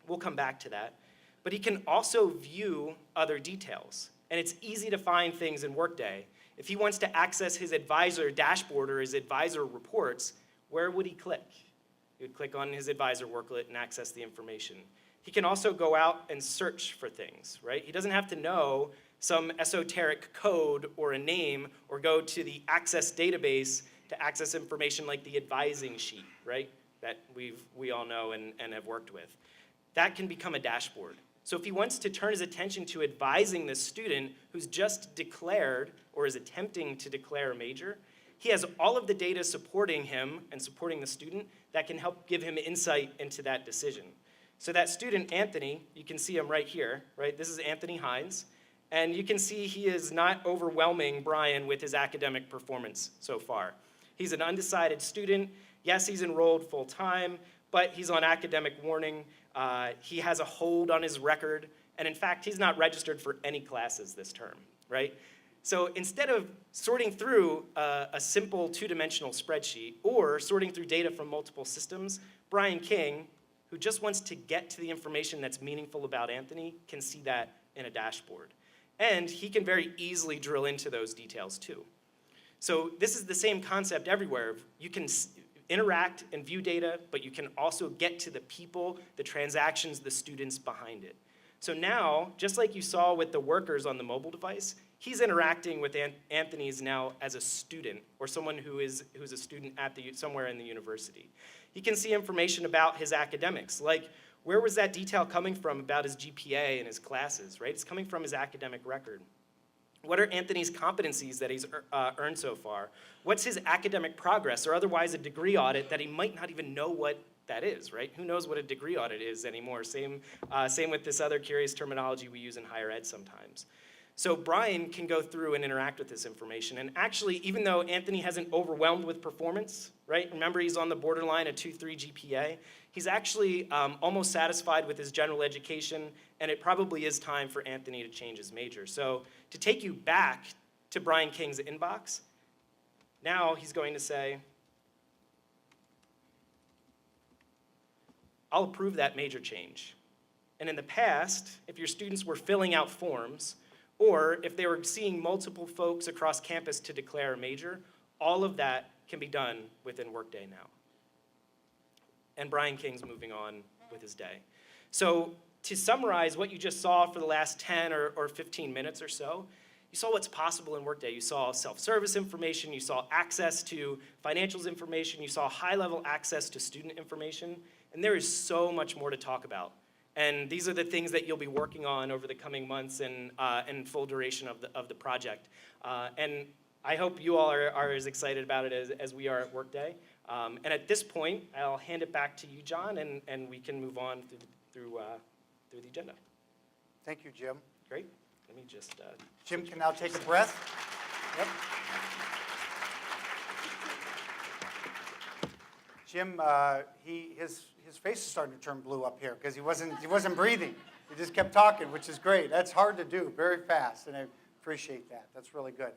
We'll come back to that. But he can also view other details. And it's easy to find things in Workday. If he wants to access his advisor dashboard or his advisor reports, where would he click? He would click on his advisor worklet and access the information. He can also go out and search for things, right? He doesn't have to know some esoteric code or a name or go to the access database to access information like the advising sheet, right? That we all know and have worked with. That can become a dashboard. So if he wants to turn his attention to advising this student who's just declared or is attempting to declare a major, he has all of the data supporting him and supporting the student that can help give him insight into that decision. So that student, Anthony, you can see him right here, right? This is Anthony Hines. And you can see he is not overwhelming Brian with his academic performance so far. He's an undecided student. Yes, he's enrolled full-time, but he's on academic warning. He has a hold on his record. And in fact, he's not registered for any classes this term, right? So instead of sorting through a simple two-dimensional spreadsheet or sorting through data from multiple systems, Brian King, who just wants to get to the information that's meaningful about Anthony, can see that in a dashboard. And he can very easily drill into those details too. So this is the same concept everywhere. You can interact and view data, but you can also get to the people, the transactions, the students behind it. So now, just like you saw with the workers on the mobile device, he's interacting with Anthony's now as a student or someone who's a student at somewhere in the university. He can see information about his academics, like where was that detail coming from about his GPA and his classes, right? It's coming from his academic record. What are Anthony's competencies that he's earned so far? What's his academic progress or otherwise a degree audit that he might not even know what that is, right? Who knows what a degree audit is anymore? Same with this other curious terminology we use in higher ed sometimes. So Brian can go through and interact with this information. And actually, even though Anthony hasn't overwhelmed with performance, right? Remember, he's on the borderline of 2.3 GPA. He's actually almost satisfied with his general education, and it probably is time for Anthony to change his major. So to take you back to Brian King's inbox, now he's going to say, I'll approve that major change. And in the past, if your students were filling out forms, or if they were seeing multiple folks across campus to declare a major, all of that can be done within Workday now. And Brian King's moving on with his day. So to summarize what you just saw for the last 10 or 15 minutes or so, you saw what's possible in Workday. You saw self-service information, you saw access to financials information, you saw high-level access to student information, and there is so much more to talk about. And these are the things that you'll be working on over the coming months and full duration of the project. And I hope you all are as excited about it as we are at Workday. And at this point, I'll hand it back to you, John, and we can move on through the agenda. Thank you, Jim. Great. Let me just. Jim can now take a breath. Yep. Jim, his face is starting to turn blue up here because he wasn't breathing. He just kept talking, which is great. That's hard to do very fast, and I appreciate that. That's really good.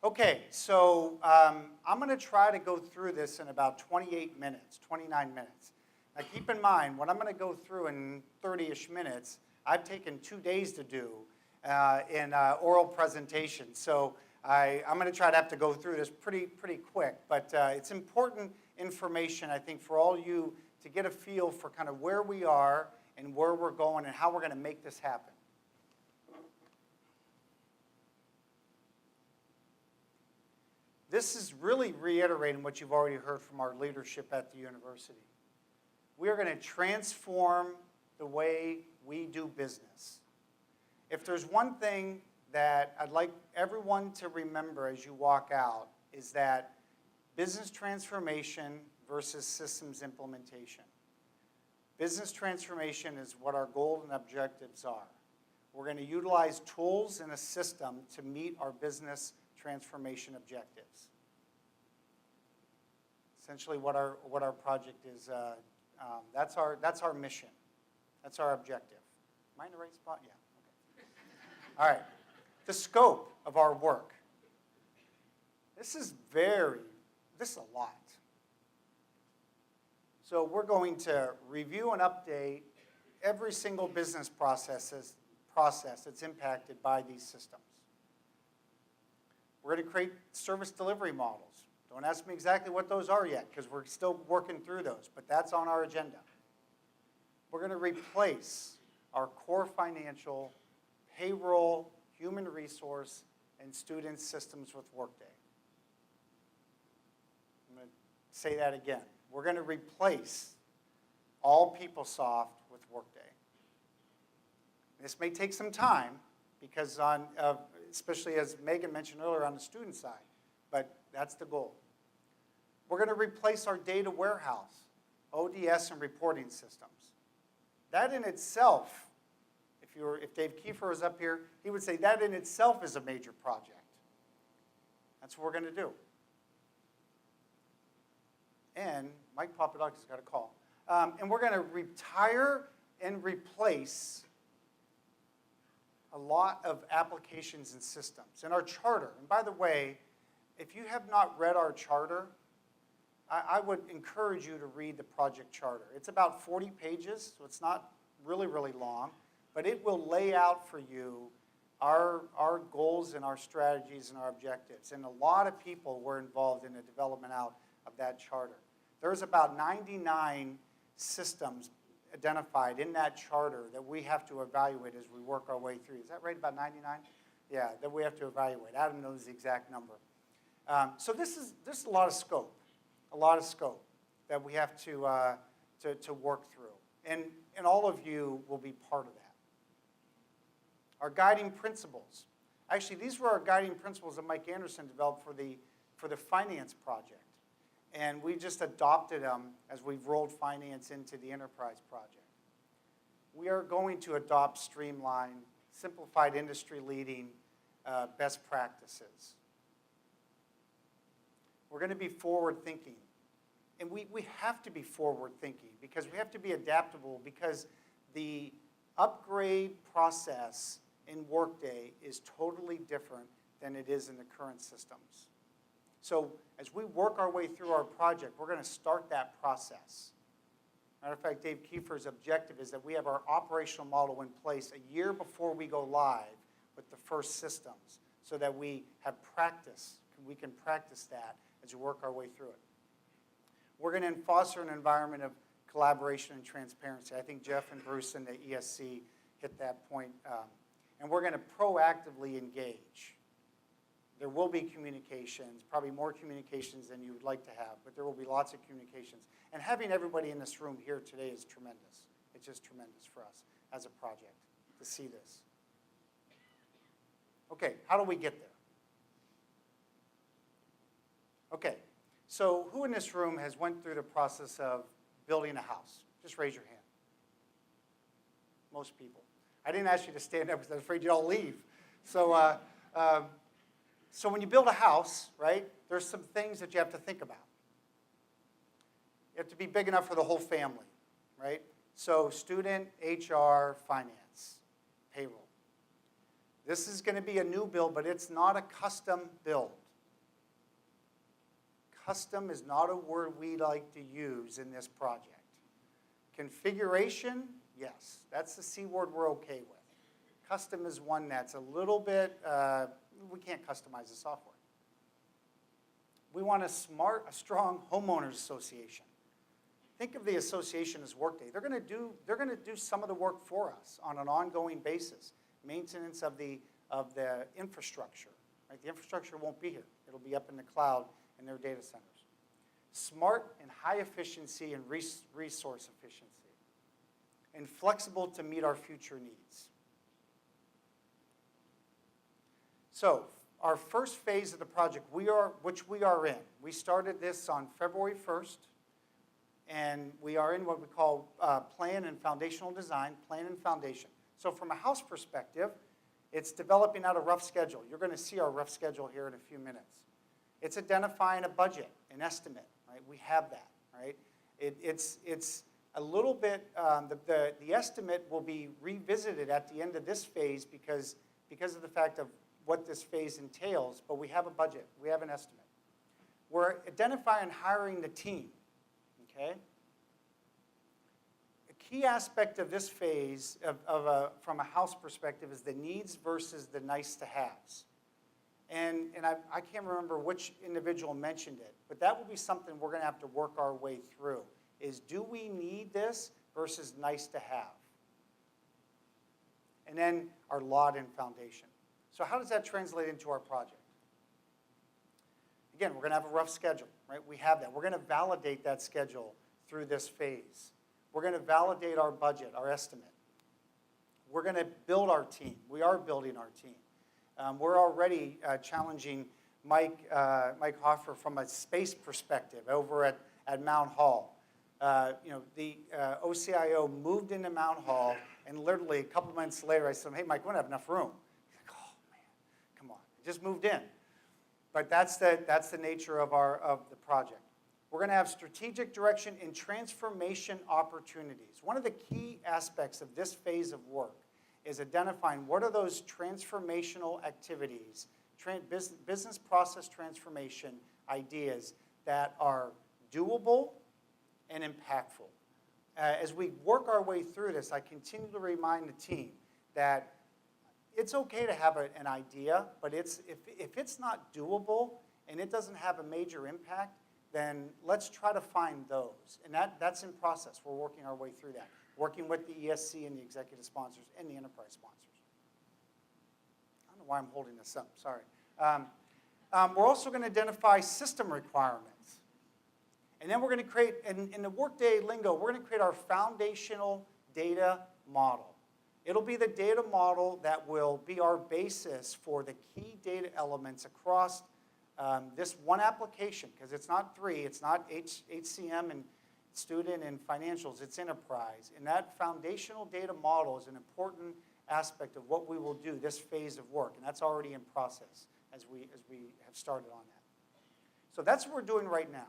Okay, so I'm going to try to go through this in about 28 minutes, 29 minutes. Now keep in mind, what I'm going to go through in 30-ish minutes, I've taken 2 days to do in oral presentation. So I'm going to try to have to go through this pretty quick. But it's important information, I think, for all you to get a feel for kind of where we are and where we're going and how we're going to make this happen. This is really reiterating what you've already heard from our leadership at the university. We are going to transform the way we do business. If there's one thing that I'd like everyone to remember as you walk out, is that business transformation versus systems implementation. Business transformation is what our goals and objectives are. We're going to utilize tools in a system to meet our business transformation objectives. Essentially what our project is, that's our mission. That's our objective. Am I in the right spot? Yeah, okay. All right, the scope of our work. This is a lot. So we're going to review and update every single business process that's impacted by these systems. We're going to create service delivery models. Don't ask me exactly what those are yet, because we're still working through those, but that's on our agenda. We're going to replace our core financial, payroll, human resource, and student systems with Workday. I'm going to say that again. We're going to replace all PeopleSoft with Workday. This may take some time, because especially as Megan mentioned earlier on the student side, but that's the goal. We're going to replace our data warehouse, ODS, and reporting systems. That in itself, if Dave Kiefer was up here, he would say that in itself is a major project. That's what we're going to do. And Mike Papadakis got a call. And we're going to retire and replace a lot of applications and systems. And our charter, and by the way, if you have not read our charter, I would encourage you to read the project charter. It's about 40 pages, so it's not really, really long, but it will lay out for you our goals and our strategies and our objectives. And a lot of people were involved in the development out of that charter. There's about 99 systems identified in that charter that we have to evaluate as we work our way through. Is that right, about 99? Yeah, that we have to evaluate. Adam knows the exact number. So this is a lot of scope. A lot of scope that we have to work through. And all of you will be part of that. Our guiding principles. Actually, these were our guiding principles that Mike Anderson developed for the finance project. And we just adopted them as we've rolled finance into the enterprise project. We are going to adopt streamlined, simplified industry-leading best practices. We're going to be forward-thinking. And we have to be forward-thinking because we have to be adaptable, because the upgrade process in Workday is totally different than it is in the current systems. So as we work our way through our project, we're going to start that process. Matter of fact, Dave Kiefer's objective is that we have our operational model in place a year before we go live with the first systems, so that we have practice. We can practice that as we work our way through it. We're going to foster an environment of collaboration and transparency. I think Geoff and Bruce and the ESC hit that point. And we're going to proactively engage. There will be communications, probably more communications than you would like to have, but there will be lots of communications. And having everybody in this room here today is tremendous. It's just tremendous for us as a project to see this. Okay, how do we get there? Okay, so who in this room has went through the process of building a house? Just raise your hand. Most people. I didn't ask you to stand up because I was afraid you'd all leave. So, so when you build a house, right, there's some things that you have to think about. You have to be big enough for the whole family, right? So student, HR, finance, payroll. This is going to be a new build, but it's not a custom build. Custom is not a word we like to use in this project. Configuration, yes, that's the C word we're okay with. Custom is one that's a little bit, we can't customize the software. We want a smart, a strong homeowners association. Think of the association as Workday. They're going to do some of the work for us on an ongoing basis. Maintenance of the infrastructure. Right? The infrastructure won't be here. It'll be up in the cloud in their data centers. Smart and high efficiency and resource efficiency. And flexible to meet our future needs. So, our first phase of the project, which we are in. We started this on February 1st. And we are in what we call plan and foundational design, plan and foundation. So from a house perspective, it's developing out a rough schedule. You're going to see our rough schedule here in a few minutes. It's identifying a budget, an estimate, right? We have that, right? It's a little bit, the estimate will be revisited at the end of this phase because of the fact of what this phase entails, but we have a budget, we have an estimate. We're identifying and hiring the team. Okay? A key aspect of this phase from a house perspective is the needs versus the nice to haves. And I can't remember which individual mentioned it, but that will be something we're going to have to work our way through, is do we need this versus nice to have? And then our lot and foundation. So how does that translate into our project? Again, we're going to have a rough schedule, right? We have that. We're going to validate that schedule through this phase. We're going to validate our budget, our estimate. We're going to build our team. We are building our team. We're already challenging Mike Hofherr from a space perspective over at Mount Hall. The OCIO moved into Mount Hall, and literally a couple months later, I said, hey, Mike, we don't have enough room. He's like, oh, man, come on. Just moved in. But that's the nature of the project. We're going to have strategic direction and transformation opportunities. One of the key aspects of this phase of work is identifying what are those transformational activities, business process transformation ideas that are doable and impactful. As we work our way through this, I continue to remind the team that it's okay to have an idea, but if it's not doable and it doesn't have a major impact, then let's try to find those. And that's in process. We're working our way through that. Working with the ESC and the executive sponsors and the enterprise sponsors. I don't know why I'm holding this up, sorry. We're also going to identify system requirements. And then we're going to create, in the Workday lingo, we're going to create our foundational data model. It'll be the data model that will be our basis for the key data elements across this one application, because it's not three, it's not HCM and student and financials, it's enterprise. And that foundational data model is an important aspect of what we will do this phase of work, and that's already in process as we have started on that. So that's what we're doing right now.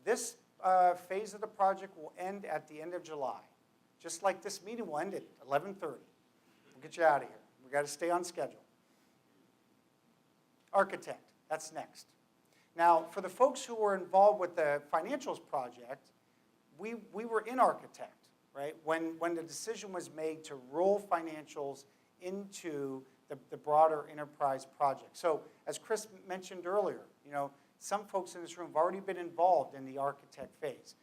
This phase of the project will end at the end of July. Just like this meeting will end at 11:30. We'll get you out of here. We've got to stay on schedule. Architect, that's next. Now, for the folks who were involved with the financials project, we were in Architect, right? When the decision was made to roll financials into the broader enterprise project. So, as Kris mentioned earlier, some folks in this room have already been involved in the Architect phase.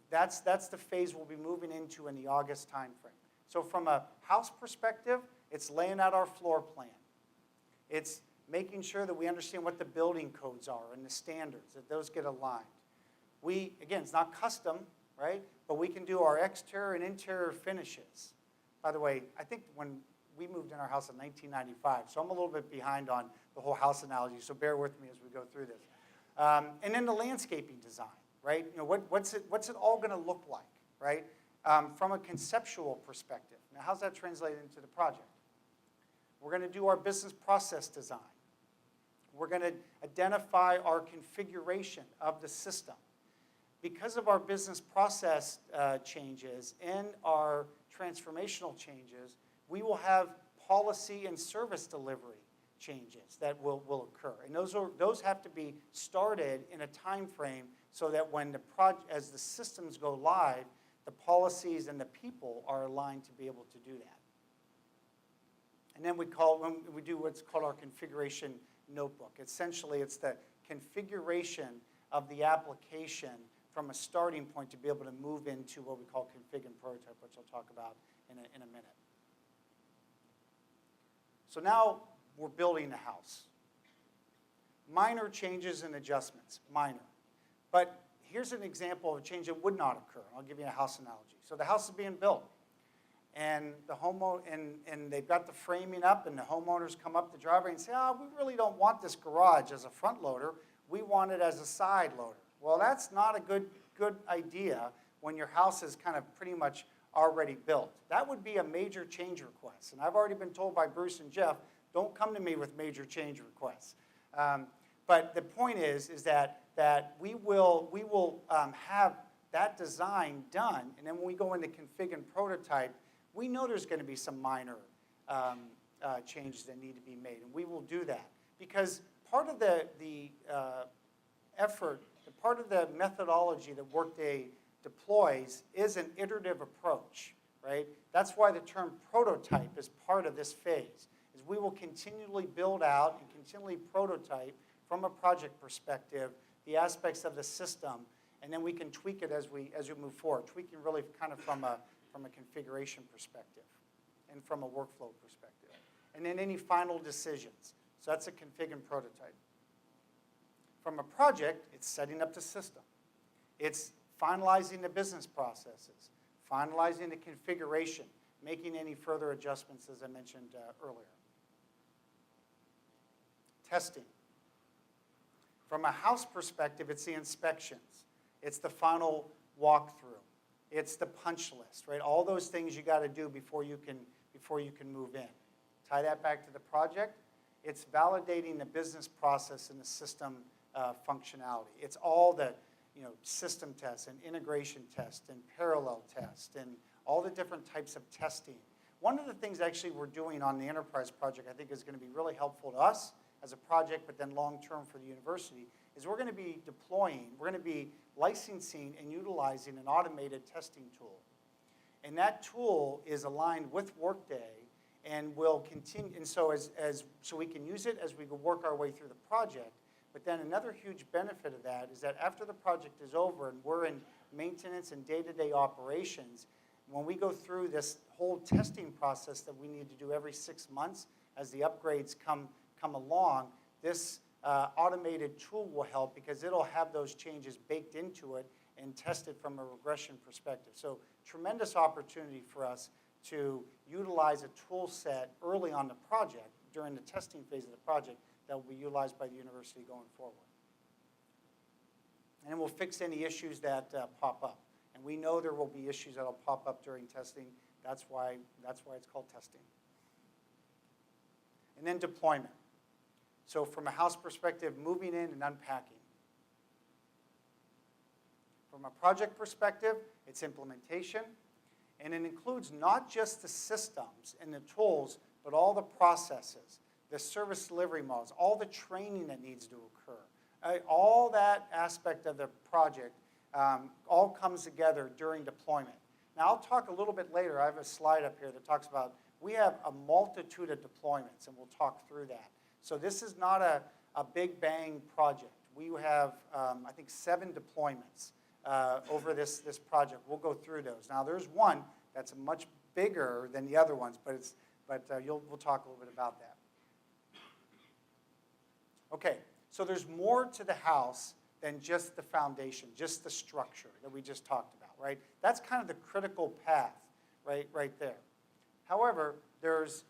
That's the phase we'll be moving into in the August timeframe. So from a house perspective, it's laying out our floor plan. It's making sure that we understand what the building codes are and the standards, that those get aligned. Again, it's not custom, right? But we can do our exterior and interior finishes. By the way, I think when we moved in our house in 1995, so I'm a little bit behind on the whole house analogy, so bear with me as we go through this. And then the landscaping design, right? You know, what's it all going to look like, right? From a conceptual perspective. Now, how's that translated into the project? We're going to do our business process design. We're going to identify our configuration of the system. Because of our business process changes and our transformational changes, we will have policy and service delivery changes that will occur. And those have to be started in a time frame so that when as the systems go live, the policies and the people are aligned to be able to do that. And then when we do what's called our configuration notebook. Essentially, it's the configuration of the application from a starting point to be able to move into what we call config and prototype, which I'll talk about in a minute. So now we're building the house. Minor changes and adjustments, minor. But here's an example of a change that would not occur. I'll give you a house analogy. So the house is being built, and the homeowner and they've got the framing up, and the homeowners come up the driveway and say, "Oh, we really don't want this garage as a front loader. We want it as a side loader." Well, that's not a good idea when your house is kind of pretty much already built. That would be a major change request. And I've already been told by Bruce and Geoff, don't come to me with major change requests. But the point is that we will have that design done, and then when we go into config and prototype, we know there's going to be some minor changes that need to be made, and we will do that. Because part of the effort, part of the methodology that Workday deploys is an iterative approach, right? That's why the term prototype is part of this phase, is we will continually build out and continually prototype from a project perspective the aspects of the system, and then we can tweak it as we move forward, tweaking really kind of from a configuration perspective and from a workflow perspective. And then any final decisions. So that's a config and prototype. From a project, it's setting up the system. It's finalizing the business processes, finalizing the configuration, making any further adjustments, as I mentioned earlier. Testing. From a house perspective, it's the inspections. It's the final walkthrough. It's the punch list, right? All those things you got to do before you can move in. Tie that back to the project. It's validating the business process and the system functionality. It's all the system tests and integration tests and parallel tests and all the different types of testing. One of the things actually we're doing on the enterprise project I think is going to be really helpful to us as a project, but then long-term for the university, is we're going to be licensing and utilizing an automated testing tool. And that tool is aligned with Workday and will continue, and so so we can use it as we work our way through the project. But then another huge benefit of that is that after the project is over and we're in maintenance and day-to-day operations, when we go through this whole testing process that we need to do every 6 months as the upgrades come along, this automated tool will help because it'll have those changes baked into it and tested from a regression perspective. So tremendous opportunity for us to utilize a tool set early on the project during the testing phase of the project that will be utilized by the university going forward. And we'll fix any issues that pop up. And we know there will be issues that will pop up during testing. That's why it's called testing. And then deployment. So from a house perspective, moving in and unpacking. From a project perspective, it's implementation. And it includes not just the systems and the tools, but all the processes, the service delivery models, all the training that needs to occur. All that aspect of the project all comes together during deployment. Now, I'll talk a little bit later. I have a slide up here that talks about we have a multitude of deployments, and we'll talk through that. So this is not a big bang project. We have, I think, 7 deployments over this project. We'll go through those. Now, there's one that's much bigger than the other ones, but we'll talk a little bit about that. Okay, so there's more to the house than just the foundation, just the structure that we just talked about, right? That's kind of the critical path, right there. However, there's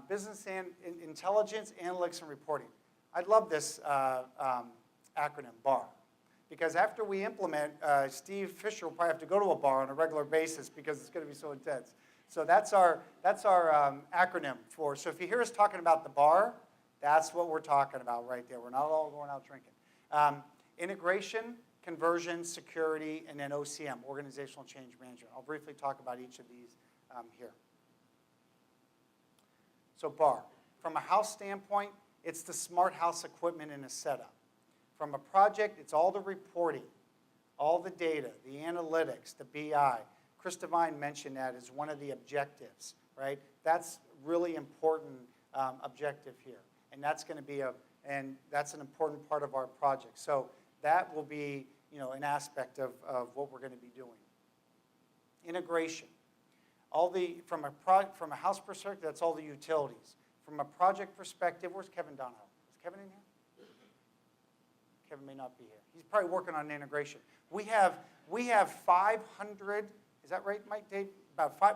business and intelligence, analytics, and reporting. I love this acronym, BAR, because after we implement, Steve Fisher will probably have to go to a bar on a regular basis because it's going to be so intense. So that's our acronym for. So if you hear us talking about the bar, that's what we're talking about right there. We're not all going out drinking. Integration, conversion, security, and then OCM, organizational change management. I'll briefly talk about each of these here. So BAR, from a house standpoint, it's the smart house equipment and a setup. From a project, it's all the reporting, all the data, the analytics, the BI. Kris Devine mentioned that as one of the objectives, right? That's really important objective here. And that's going to be that's an important part of our project. So that will be, an aspect of what we're going to be doing. Integration. From a house perspective, that's all the utilities. From a project perspective, where's Kevin Donahoe? Is Kevin in here? Kevin may not be here. He's probably working on integration. We have 500, is that right, Mike, Dave?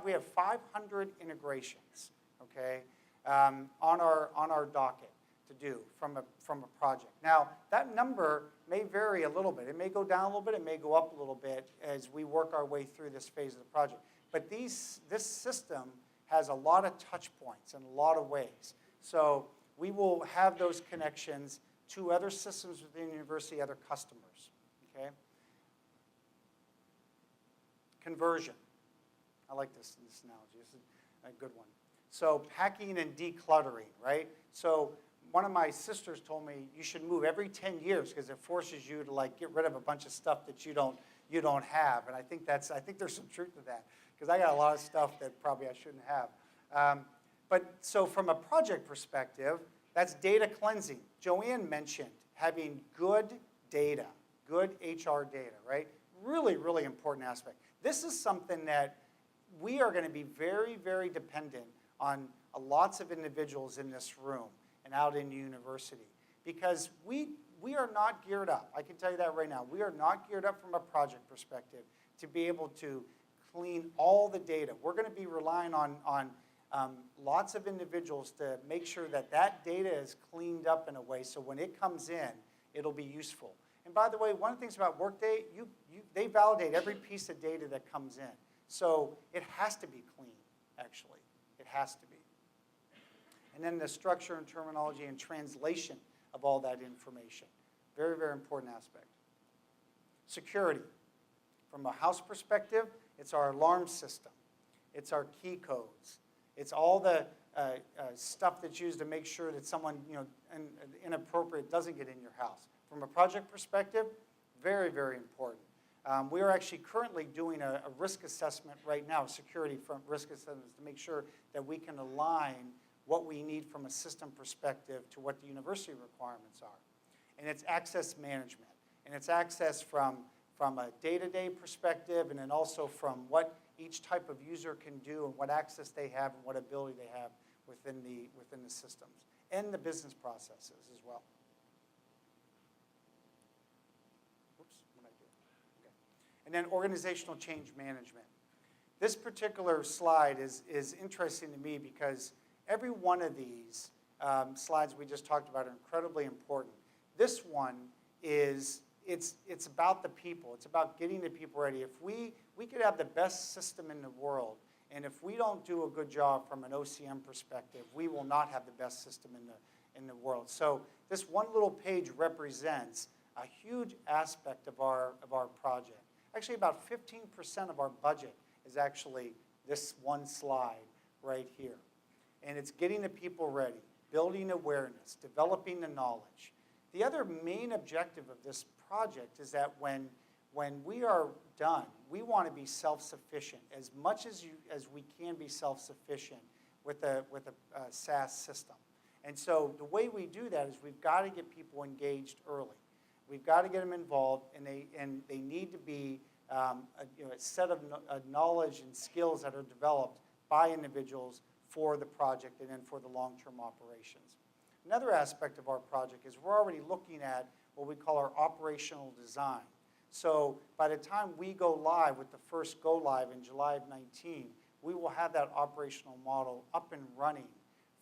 We have 500 integrations, okay, on our docket to do from a project. Now, that number may vary a little bit. It may go down a little bit. It may go up a little bit as we work our way through this phase of the project. But this system has a lot of touch points in a lot of ways. So we will have those connections to other systems within the university, other customers, okay? Conversion. I like this analogy. This is a good one. So packing and decluttering, right? So one of my sisters told me you should move every 10 years because it forces you to get rid of a bunch of stuff that you don't have. And I think there's some truth to that because I got a lot of stuff that probably I shouldn't have. But so from a project perspective, that's data cleansing. Joanne mentioned having good data, good HR data, right? Really, really important aspect. This is something that we are going to be very, very dependent on lots of individuals in this room and out in the university because we are not geared up. I can tell you that right now. We are not geared up from a project perspective to be able to clean all the data. We're going to be relying on lots of individuals to make sure that data is cleaned up in a way so when it comes in, it'll be useful. And by the way, one of the things about Workday, they validate every piece of data that comes in. So it has to be clean, actually. It has to be. And then the structure and terminology and translation of all that information. Very, very important aspect. Security. From a house perspective, it's our alarm system. It's our key codes. It's all the stuff that's used to make sure that someone inappropriate doesn't get in your house. From a project perspective, very, very important. We are actually currently doing a risk assessment right now, security from risk assessments, to make sure that we can align what we need from a system perspective to what the university requirements are. And it's access management. And it's access from a day-to-day perspective and then also from what each type of user can do and what access they have and what ability they have within the systems and the business processes as well. Oops, what did I do? Okay. And then organizational change management. This particular slide is interesting to me because every one of these slides we just talked about are incredibly important. This one is, it's about the people. It's about getting the people ready. If we could have the best system in the world, and if we don't do a good job from an OCM perspective, we will not have the best system in the world. So this one little page represents a huge aspect of our project. Actually, about 15% of our budget is actually this one slide right here. And it's getting the people ready, building awareness, developing the knowledge. The other main objective of this project is that when we are done, we want to be self-sufficient as much as we can be self-sufficient with a SaaS system. And so the way we do that is we've got to get people engaged early. We've got to get them involved, and they need to be a set of knowledge and skills that are developed by individuals for the project and then for the long-term operations. Another aspect of our project is we're already looking at what we call our operational design. So by the time we go live with the first go live in July of 19, we will have that operational model up and running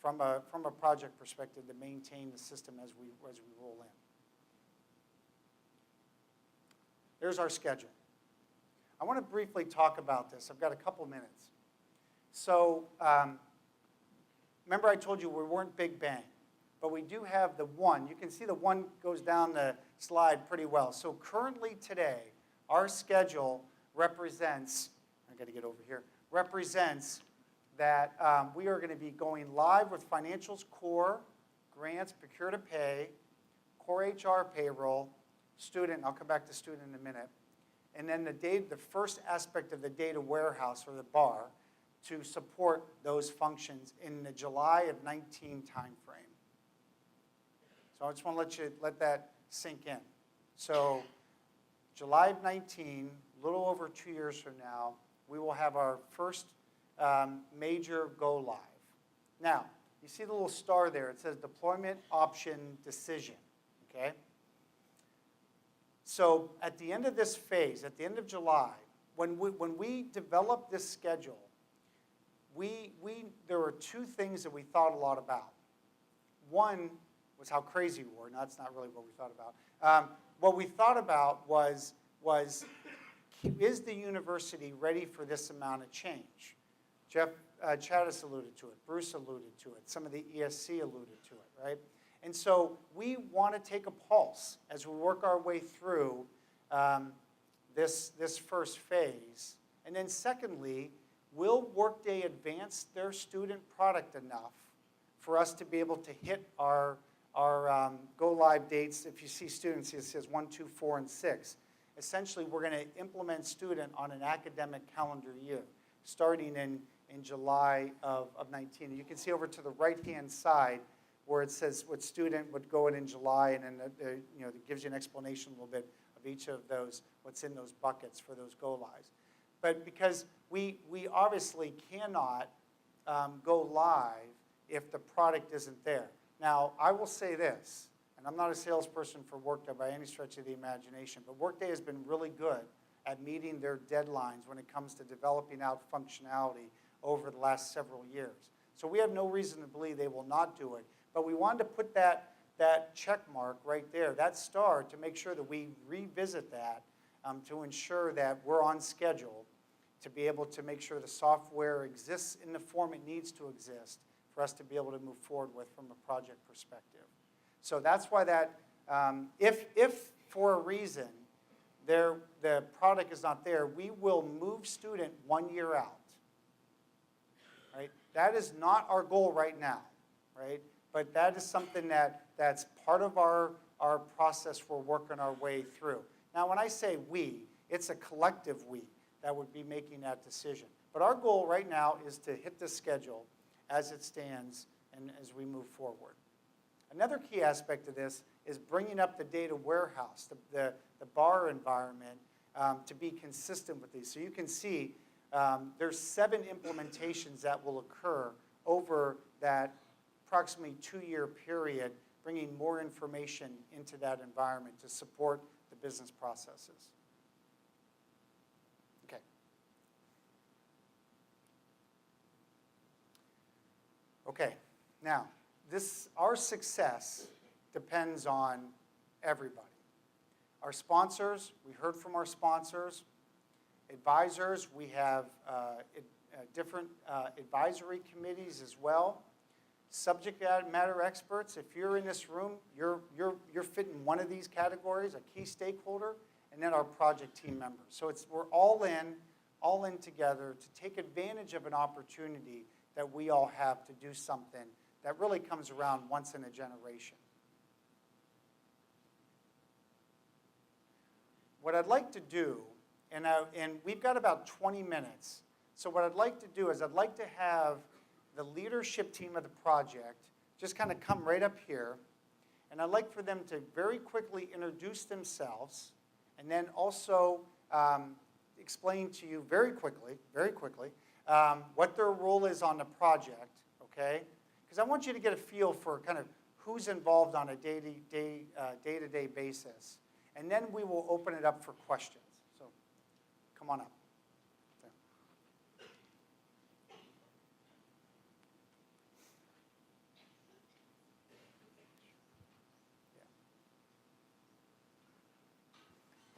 from a project perspective to maintain the system as we roll in. There's our schedule. I want to briefly talk about this. I've got a couple minutes. So remember I told you we weren't Big Bang, but we do have the one. You can see the one goes down the slide pretty well. So currently today, our schedule represents, I've got to get over here, represents that we are going to be going live with Financials Core, Grants, Procure to Pay, Core HR Payroll, Student, I'll come back to Student in a minute, and then the first aspect of the data warehouse, or the bar, to support those functions in the July of 19 timeframe. So I just want to let that sink in. So July of 19, a little over 2 years from now, we will have our first major go live. Now, you see the little star there. It says deployment option decision, okay? So at the end of this phase, at the end of July, when we developed this schedule, there were two things that we thought a lot about. One was how crazy we were. No, that's not really what we thought about. What we thought about was is the university ready for this amount of change? Geoff Chatas alluded to it. Bruce alluded to it. Some of the ESC alluded to it, right? And so we want to take a pulse as we work our way through this first phase. And then secondly, will Workday advance their student product enough for us to be able to hit our go-live dates? If you see students, it says 1, 2, 4, and 6. Essentially, we're going to implement student on an academic calendar year, starting in July of 19. And you can see over to the right-hand side where it says what student would go in July, and then it gives you an explanation a little bit of each of those, what's in those buckets for those go-lives. But because we obviously cannot go live if the product isn't there. Now, I will say this, and I'm not a salesperson for Workday by any stretch of the imagination, but Workday has been really good at meeting their deadlines when it comes to developing out functionality over the last several years. So we have no reason to believe they will not do it. But we wanted to put that check mark right there, that star, to make sure that we revisit that to ensure that we're on schedule to be able to make sure the software exists in the form it needs to exist for us to be able to move forward with from a project perspective. So that's why that, if for a reason the product is not there, we will move student 1 year out. Right? That is not our goal right now, right? But that is something that's part of our process we're working our way through. Now, when I say we, it's a collective we that would be making that decision. But our goal right now is to hit the schedule as it stands and as we move forward. Another key aspect of this is bringing up the data warehouse, the bar environment, to be consistent with these. So you can see there's 7 implementations that will occur over that approximately 2-year period, bringing more information into that environment to support the business processes. Okay. Okay, now, our success depends on everybody. Our sponsors, we heard from our sponsors. Advisors, we have different advisory committees as well. Subject matter experts, if you're in this room, you're fitting one of these categories, a key stakeholder, and then our project team members. So we're all in together to take advantage of an opportunity that we all have to do something that really comes around once in a generation. What I'd like to do, and we've got about 20 minutes, so what I'd like to do is I'd like to have the leadership team of the project just kind of come right up here, and I'd like for them to very quickly introduce themselves, and then also explain to you very quickly, what their role is on the project, okay? Because I want you to get a feel for kind of who's involved on a day-to-day basis. And then we will open it up for questions. So come on up.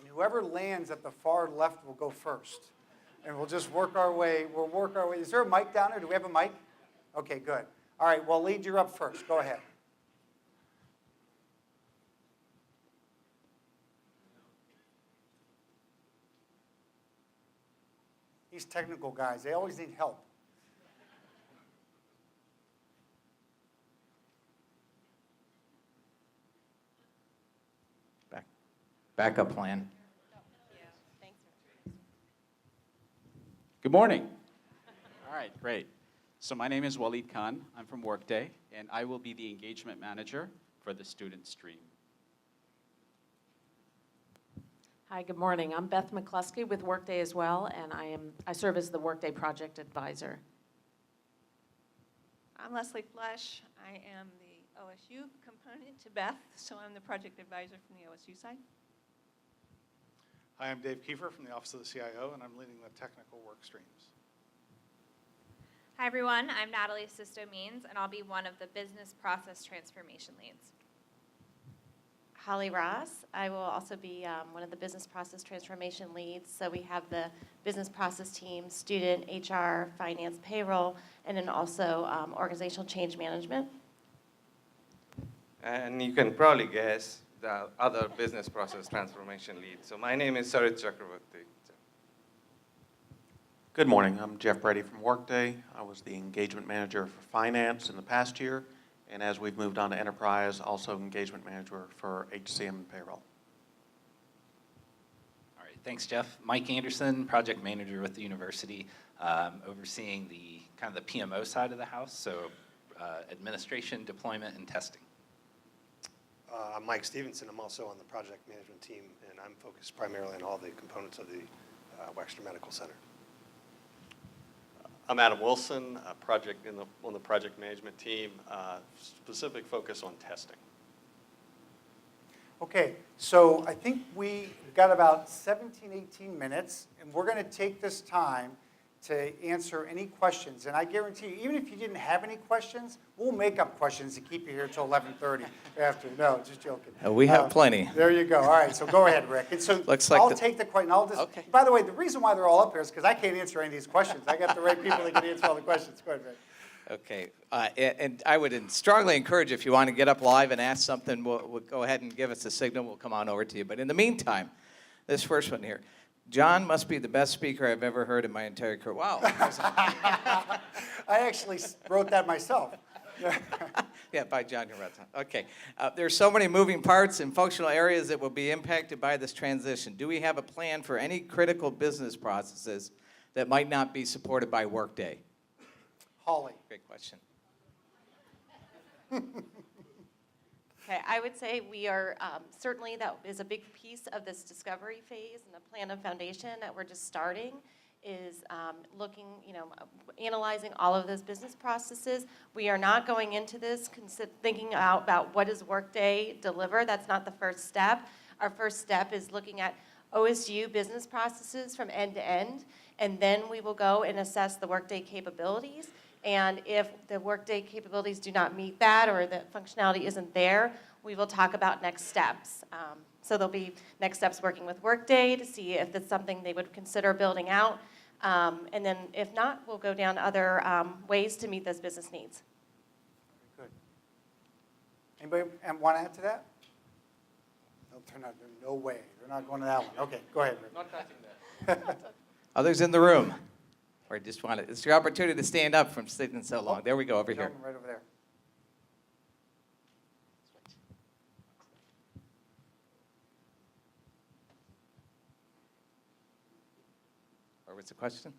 And whoever lands at the far left will go first. And we'll just work our way. We'll work our way. Is there a mic down there? Do we have a mic? Okay, good. All right, well, Lead, you're up first. Go ahead. These technical guys, they always need help. Backup plan. Good morning. All right, great. So my name is Waleed Khan. I'm from Workday, and I will be the engagement manager for the student stream. Hi, good morning. I'm Beth McCluskey with Workday as well, and I serve as the Workday project advisor. I'm Leslie Flesh. I am the OSU component to Beth, so I'm the project advisor from the OSU side. Hi, I'm Dave Kiefer from the Office of the CIO, and I'm leading the technical work streams. Hi everyone, I'm Natalie Sisto-Means, and I'll be one of the business process transformation leads. Holly Ross. I will also be one of the business process transformation leads. So we have the business process team, student, HR, finance, payroll, and then also organizational change management. And you can probably guess the other business process transformation lead. So my name is Sarit Chakravarti. Good morning. I'm Geoff Brady from Workday. I was the engagement manager for finance in the past year. And as we've moved on to enterprise, also engagement manager for HCM and payroll. All right, thanks, Geoff. Mike Anderson, project manager with the university, overseeing the kind of the PMO side of the house, so administration, deployment, and testing. I'm Mike Stevenson. I'm also on the project management team, and I'm focused primarily on all the components of the Wexner Medical Center. I'm Adam Wilson, on the project management team, specific focus on testing. Okay, so I think we've got about 17, 18 minutes, and we're going to take this time to answer any questions. And I guarantee you, even if you didn't have any questions, we'll make up questions to keep you here until 11:30 after. No, just joking. We have plenty. There you go. All right, so go ahead, Rick. And so Looks like I'll take the question. I'll just. Okay. By the way, the reason why they're all up here is because I can't answer any of these questions. I got the right people that can answer all the questions. Go ahead, Rick. Okay, and I would strongly encourage, if you want to get up live and ask something, we'll go ahead and give us a signal. We'll come on over to you. But in the meantime, this first one here. John must be the best speaker I've ever heard in my entire career. Wow. I actually wrote that myself. Yeah, by John Hirata. Okay. There's so many moving parts and functional areas that will be impacted by this transition. Do we have a plan for any critical business processes that might not be supported by Workday? Holly. Great question. Okay, I would say we are, certainly that is a big piece of this discovery phase and the plan of foundation that we're just starting is looking, analyzing all of those business processes. We are not going into this thinking about what does Workday deliver. That's not the first step. Our first step is looking at OSU business processes from end to end, and then we will go and assess the Workday capabilities. And if the Workday capabilities do not meet that or the functionality isn't there, we will talk about next steps. So there'll be next steps working with Workday to see if it's something they would consider building out. And then if not, we'll go down other ways to meet those business needs. Good. Anybody want to add to that? No, they're not. No way. They're not going to that one. Okay, go ahead, Rick. Not touching that. Others in the room? Or just want to, it's your opportunity to stand up from sitting so long. There we go, over here. Right over there. Or what's the question?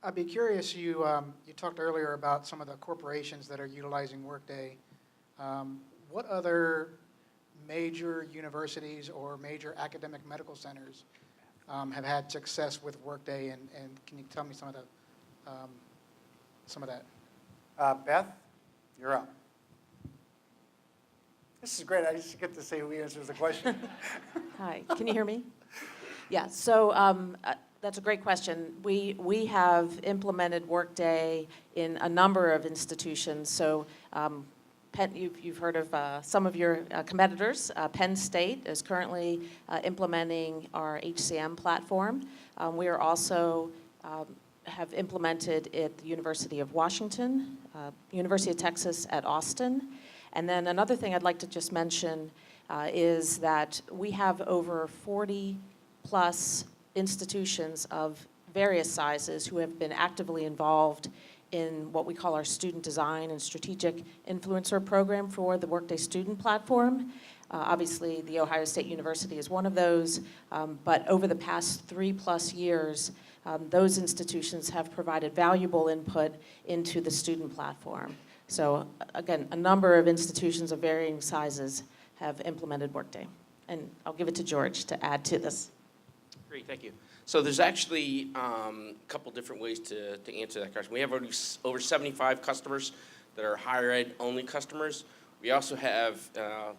I'd be curious, you talked earlier about some of the corporations that are utilizing Workday. What other major universities or major academic medical centers have had success with Workday, and can you tell me some of some of that. Beth, you're up. This is great. I just get to say who answers the question. Hi, can you hear me? Yeah, so that's a great question. We have implemented Workday in a number of institutions. So you've heard of some of your competitors. Penn State is currently implementing our HCM platform. We are also have implemented at the University of Washington, University of Texas at Austin. And then another thing I'd like to just mention is that we have over 40 plus institutions of various sizes who have been actively involved in what we call our student design and strategic influencer program for the Workday student platform. Obviously, the Ohio State University is one of those, but over the past 3+ years, those institutions have provided valuable input into the student platform. So again, a number of institutions of varying sizes have implemented Workday. And I'll give it to George to add to this. Great, thank you. So there's actually a couple different ways to answer that question. We have over 75 customers that are higher ed only customers. We also have,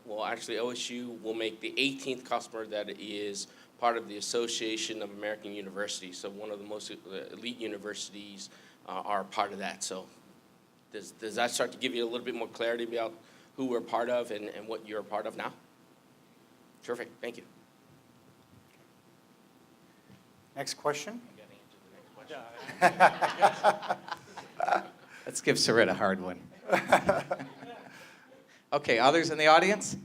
well, actually OSU will make the 18th customer that is part of the Association of American Universities. So one of the most elite universities are part of that. So does that start to give you a little bit more clarity about who we're part of and what you're a part of now? Terrific, thank you. Next question. Let's give Sarit a hard one. Okay, others in the audience?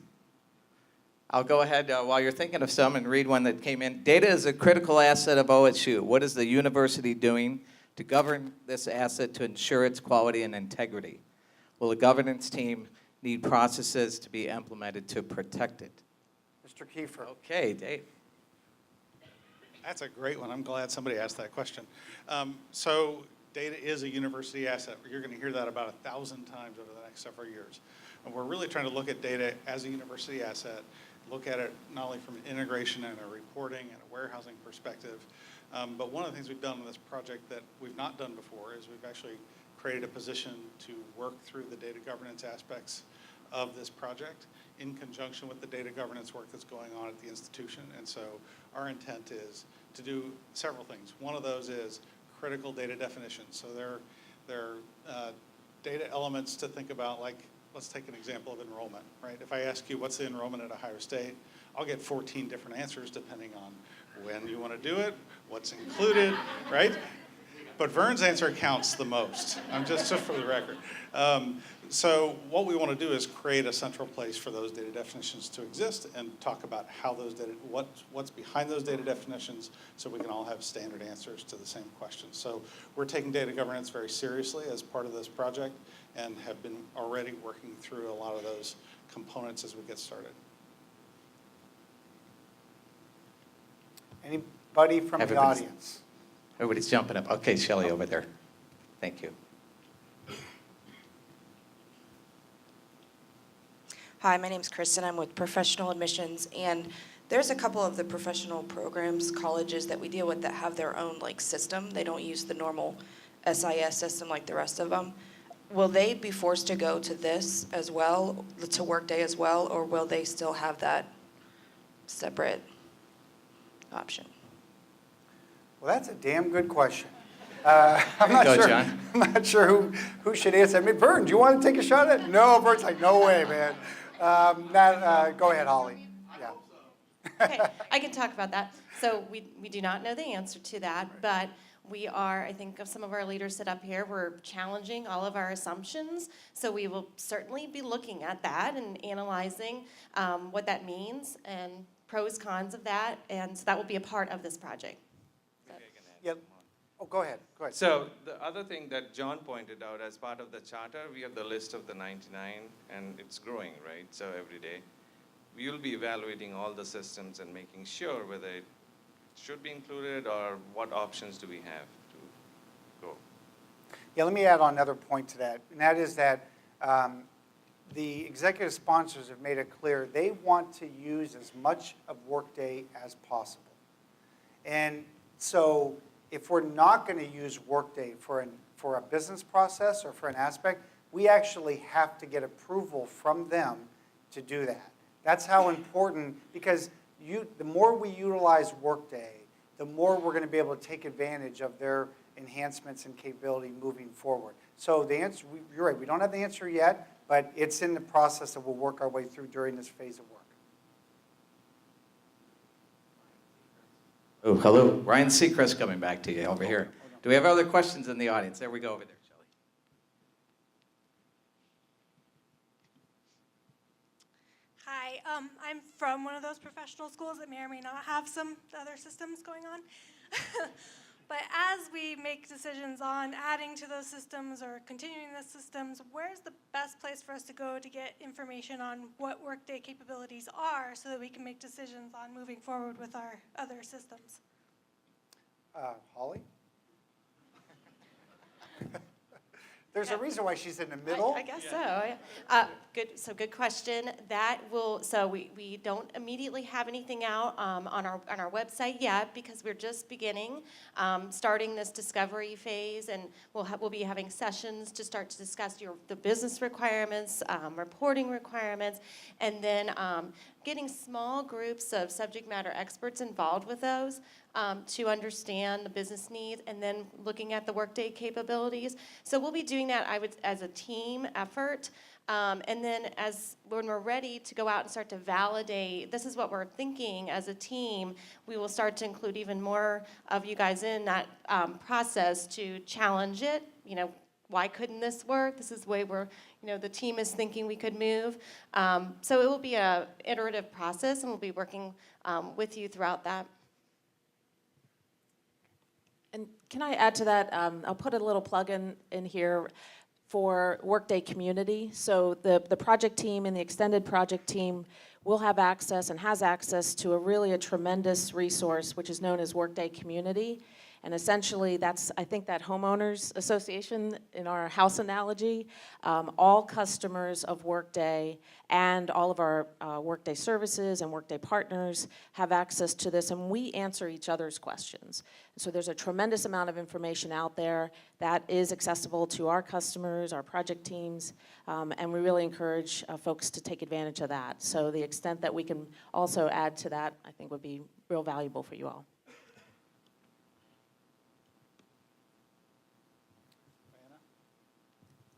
I'll go ahead while you're thinking of some and read one that came in. Data is a critical asset of OSU. What is the university doing to govern this asset to ensure its quality and integrity? Will the governance team need processes to be implemented to protect it? Mr. Kiefer. Okay, Dave. That's a great one. I'm glad somebody asked that question. So data is a university asset. You're going to hear that about 1,000 times over the next several years. And we're really trying to look at data as a university asset, look at it not only from an integration and a reporting and a warehousing perspective, but one of the things we've done in this project that we've not done before is we've actually created a position to work through the data governance aspects of this project in conjunction with the data governance work that's going on at the institution. And so our intent is to do several things. One of those is critical data definitions. So there are data elements to think about, like, let's take an example of enrollment, right? If I ask you what's the enrollment at Ohio State, I'll get 14 different answers depending on when you want to do it, what's included, right? But Vern's answer counts the most. I'm just for the record. So what we want to do is create a central place for those data definitions to exist and talk about how those data, what's behind those data definitions, so we can all have standard answers to the same questions. So we're taking data governance very seriously as part of this project and have been already working through a lot of those components as we get started. Anybody from the audience? Everybody's jumping up. Okay, Shelley over there. Thank you. Hi, my name's Kris, and I'm with Professional Admissions, and there's a couple of the professional programs, colleges that we deal with that have their own system. They don't use the normal SIS system like the rest of them. Will they be forced to go to this as well, to Workday as well, or will they still have that separate option? Well, that's a damn good question. I'm not sure who should answer. I mean, Vern, do you want to take a shot at it? No, Vern's like, no way, man. Go ahead, Holly. Yeah. Okay, I can talk about that. So we do not know the answer to that, but we are, I think of some of our leaders sit up here, we're challenging all of our assumptions. So we will certainly be looking at that and analyzing what that means and pros, cons of that. And so that will be a part of this project. Yep. Oh, go ahead. Go ahead. So the other thing that John pointed out, as part of the charter, we have the list of the 99, and it's growing, right? So every day. We will be evaluating all the systems and making sure whether it should be included or what options do we have to go. Yeah, let me add on another point to that, and that is that the executive sponsors have made it clear they want to use as much of Workday as possible. And so if we're not going to use Workday for a business process or for an aspect, we actually have to get approval from them to do that. That's how important, because the more we utilize Workday, the more we're going to be able to take advantage of their enhancements and capability moving forward. So the answer, you're right, we don't have the answer yet, but it's in the process that we'll work our way through during this phase of work. Oh, hello. Ryan Seacrest coming back to you over here. Do we have other questions in the audience? There we go over there, Shelley. Hi, I'm from one of those professional schools that may or may not have some other systems going on. But as we make decisions on adding to those systems or continuing the systems, where's the best place for us to go to get information on what Workday capabilities are so that we can make decisions on moving forward with our other systems? Holly? There's a reason why she's in the middle. I guess so. Good question. We don't immediately have anything out on our website yet because we're just beginning, starting this discovery phase, and we'll be having sessions to start to discuss the business requirements, reporting requirements, and then getting small groups of subject matter experts involved with those to understand the business needs, and then looking at the Workday capabilities. So we'll be doing that, as a team effort. And then when we're ready to go out and start to validate, this is what we're thinking as a team, we will start to include even more of you guys in that process to challenge it. Why couldn't this work? This is the way the team is thinking we could move. So it will be an iterative process, and we'll be working with you throughout that. And can I add to that? I'll put a little plug in here for Workday Community. So the project team and the extended project team will have access and has access to a tremendous resource, which is known as Workday Community. And essentially, that's, I think, that homeowners association in our house analogy. All customers of Workday and all of our Workday services and Workday partners have access to this, and we answer each other's questions. So there's a tremendous amount of information out there that is accessible to our customers, our project teams, and we really encourage folks to take advantage of that. So the extent that we can also add to that, I think, would be real valuable for you all.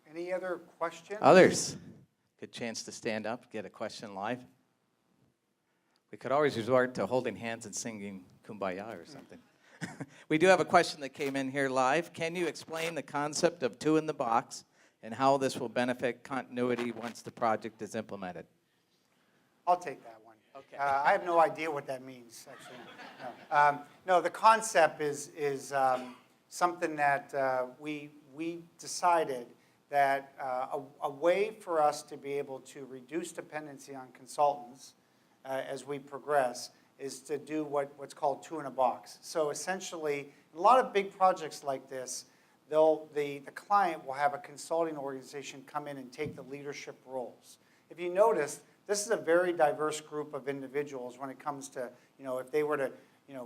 Any other questions? Others? Good chance to stand up, get a question live. We could always resort to holding hands and singing Kumbaya or something. We do have a question that came in here live. Can you explain the concept of two in the box and how this will benefit continuity once the project is implemented? I'll take that one. Okay. I have no idea what that means, actually. No, the concept is something that we decided that a way for us to be able to reduce dependency on consultants as we progress is to do what's called two in a box. So essentially, a lot of big projects like this, the client will have a consulting organization come in and take the leadership roles. If you notice, this is a very diverse group of individuals when it comes to, if they were to,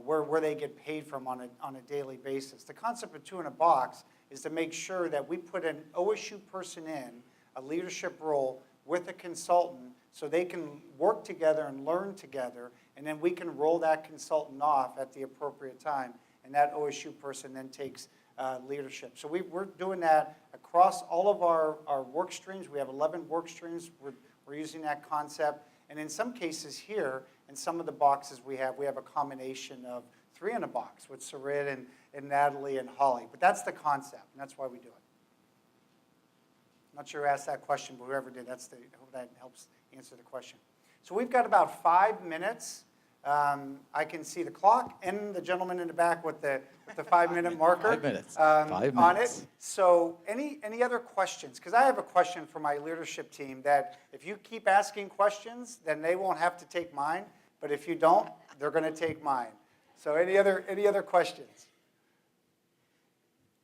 where they get paid from on a daily basis. The concept of two in a box is to make sure that we put an OSU person in a leadership role with a consultant so they can work together and learn together, and then we can roll that consultant off at the appropriate time, and that OSU person then takes leadership. So we're doing that across all of our work streams. We have 11 work streams. We're using that concept. And in some cases here, in some of the boxes we have a combination of three in a box with Sarit and Natalie and Holly. But that's the concept, and that's why we do it. I'm not sure who asked that question, but whoever did, I hope that helps answer the question. So we've got about 5 minutes. I can see the clock and the gentleman in the back with the 5-minute marker 5 minutes. 5 on minutes. it. So any other questions? Because I have a question for my leadership team that if you keep asking questions, then they won't have to take mine. But if you don't, they're going to take mine. So any other questions?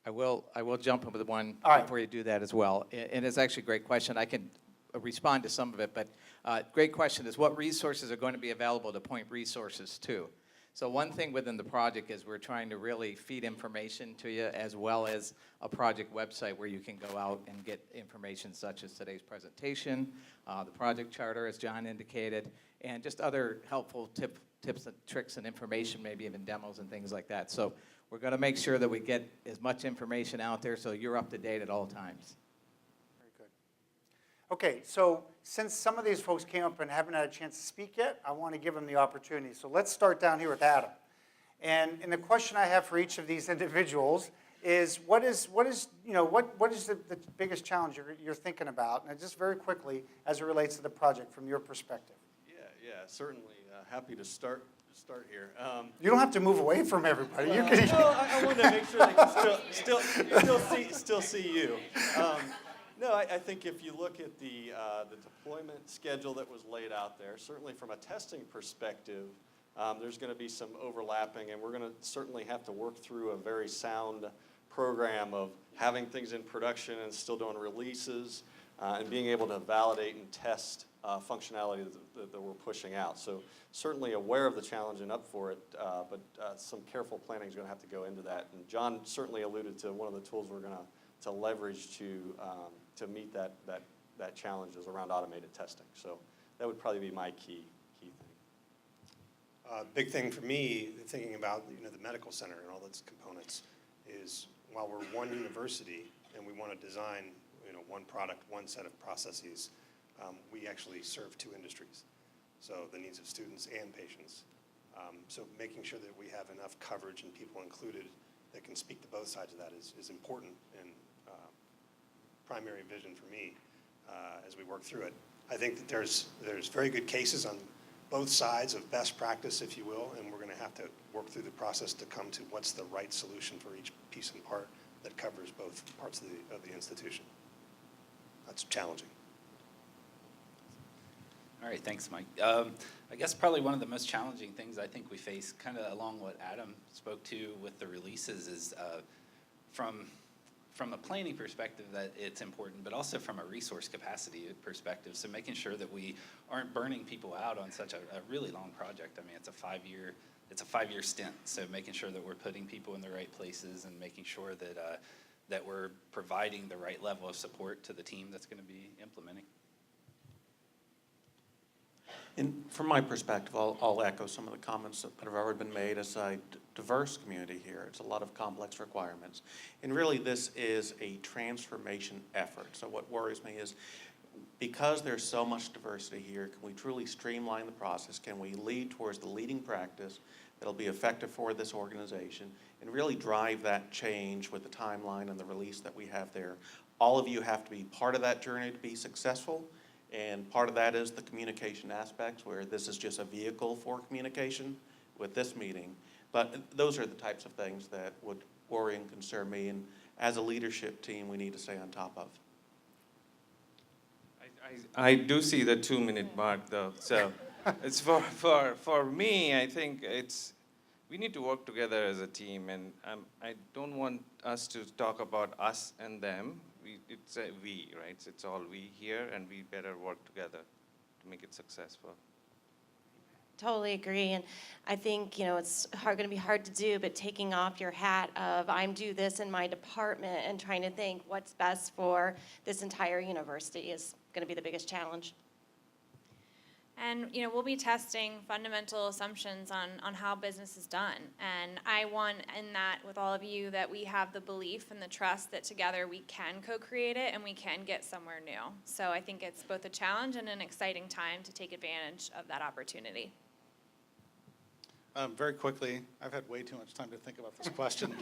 I will jump in with one All right. before you do that as well. And it's actually a great question. I can respond to some of it, but great question is what resources are going to be available to point resources to? So one thing within the project is we're trying to really feed information to you, as well as a project website where you can go out and get information such as today's presentation, the project charter, as John indicated, and just other helpful tips and tricks and information, maybe even demos and things like that. So we're going to make sure that we get as much information out there so you're up to date at all times. Very good. Okay, so since some of these folks came up and haven't had a chance to speak yet, I want to give them the opportunity. So let's start down here with Adam. And the question I have for each of these individuals is what is the biggest challenge you're thinking about? And just very quickly, as it relates to the project from your perspective. Yeah, certainly. Happy to start here. You don't have to move away from everybody. You can. No, I wanted to make sure they can still see you. No, I think if you look at the deployment schedule that was laid out there, certainly from a testing perspective, there's going to be some overlapping, and we're going to certainly have to work through a very sound program of having things in production and still doing releases, and being able to validate and test functionality that we're pushing out. So certainly aware of the challenge and up for it, but some careful planning is going to have to go into that. And John certainly alluded to one of the tools we're going to leverage to meet that challenge is around automated testing. So that would probably be my key thing. Big thing for me, thinking about the medical center and all its components, is while we're one university and we want to design one product, one set of processes, we actually serve two industries, so the needs of students and patients. So making sure that we have enough coverage and people included that can speak to both sides of that is important and primary vision for me as we work through it. I think that there's very good cases on both sides of best practice, if you will, and we're going to have to work through the process to come to what's the right solution for each piece and part that covers both parts of the institution. That's challenging. All right, thanks, Mike. I guess probably one of the most challenging things I think we face, kind of along what Adam spoke to with the releases, is from a planning perspective that it's important, but also from a resource capacity perspective. So making sure that we aren't burning people out on such a really long project. I mean, it's a 5-year stint. So making sure that we're putting people in the right places and making sure that we're providing the right level of support to the team that's going to be implementing. And from my perspective, I'll echo some of the comments that have already been made. As a diverse community here, it's a lot of complex requirements. And really, this is a transformation effort. So what worries me is, because there's so much diversity here, can we truly streamline the process? Can we lead towards the leading practice that'll be effective for this organization and really drive that change with the timeline and the release that we have there? All of you have to be part of that journey to be successful. And part of that is the communication aspects, where this is just a vehicle for communication with this meeting. But those are the types of things that would worry and concern me. And as a leadership team, we need to stay on top of. I do see the 2-minute mark, though. So it's for me, I think we need to work together as a team. And I don't want us to talk about us and them. It's a we, right? It's all we here, and we better work together to make it successful. Totally agree, and I think it's going to be hard to do, but taking off your hat of I'm do this in my department and trying to think what's best for this entire university is going to be the biggest challenge. And we'll be testing fundamental assumptions on how business is done. And I want in that with all of you that we have the belief and the trust that together we can co-create it and we can get somewhere new. So I think it's both a challenge and an exciting time to take advantage of that opportunity. Very quickly, I've had way too much time to think about this question.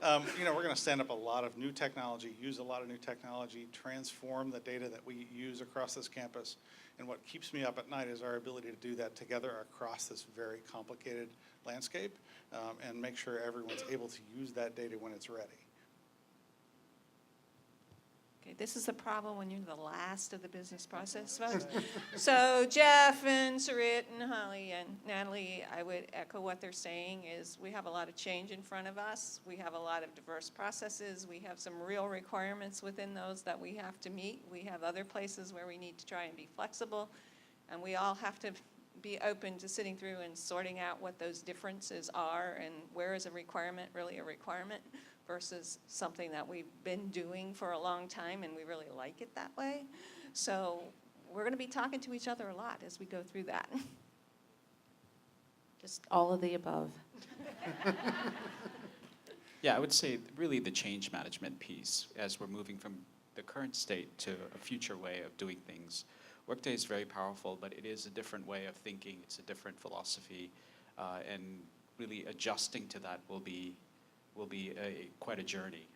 We're going to stand up a lot of new technology, use a lot of new technology, transform the data that we use across this campus. And what keeps me up at night is our ability to do that together across this very complicated landscape, and make sure everyone's able to use that data when it's ready. Okay, this is the problem when you're the last of the business process folks. So Geoff and Sarit and Holly and Natalie, I would echo what they're saying is we have a lot of change in front of us. We have a lot of diverse processes. We have some real requirements within those that we have to meet. We have other places where we need to try and be flexible. And we all have to be open to sitting through and sorting out what those differences are and where is a requirement really a requirement versus something that we've been doing for a long time and we really like it that way. So we're going to be talking to each other a lot as we go through that. Just all of the above. Yeah, I would say really the change management piece as we're moving from the current state to a future way of doing things. Workday is very powerful, but it is a different way of thinking. It's a different philosophy, and really adjusting to that will be quite a journey.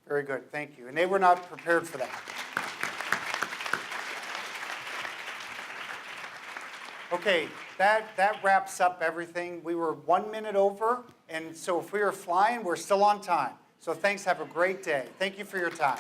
Very good, thank you. And they were not prepared for that. Okay, that wraps up everything. We were 1 minute over, and so if we were flying, we're still on time. So thanks, have a great day. Thank you for your time.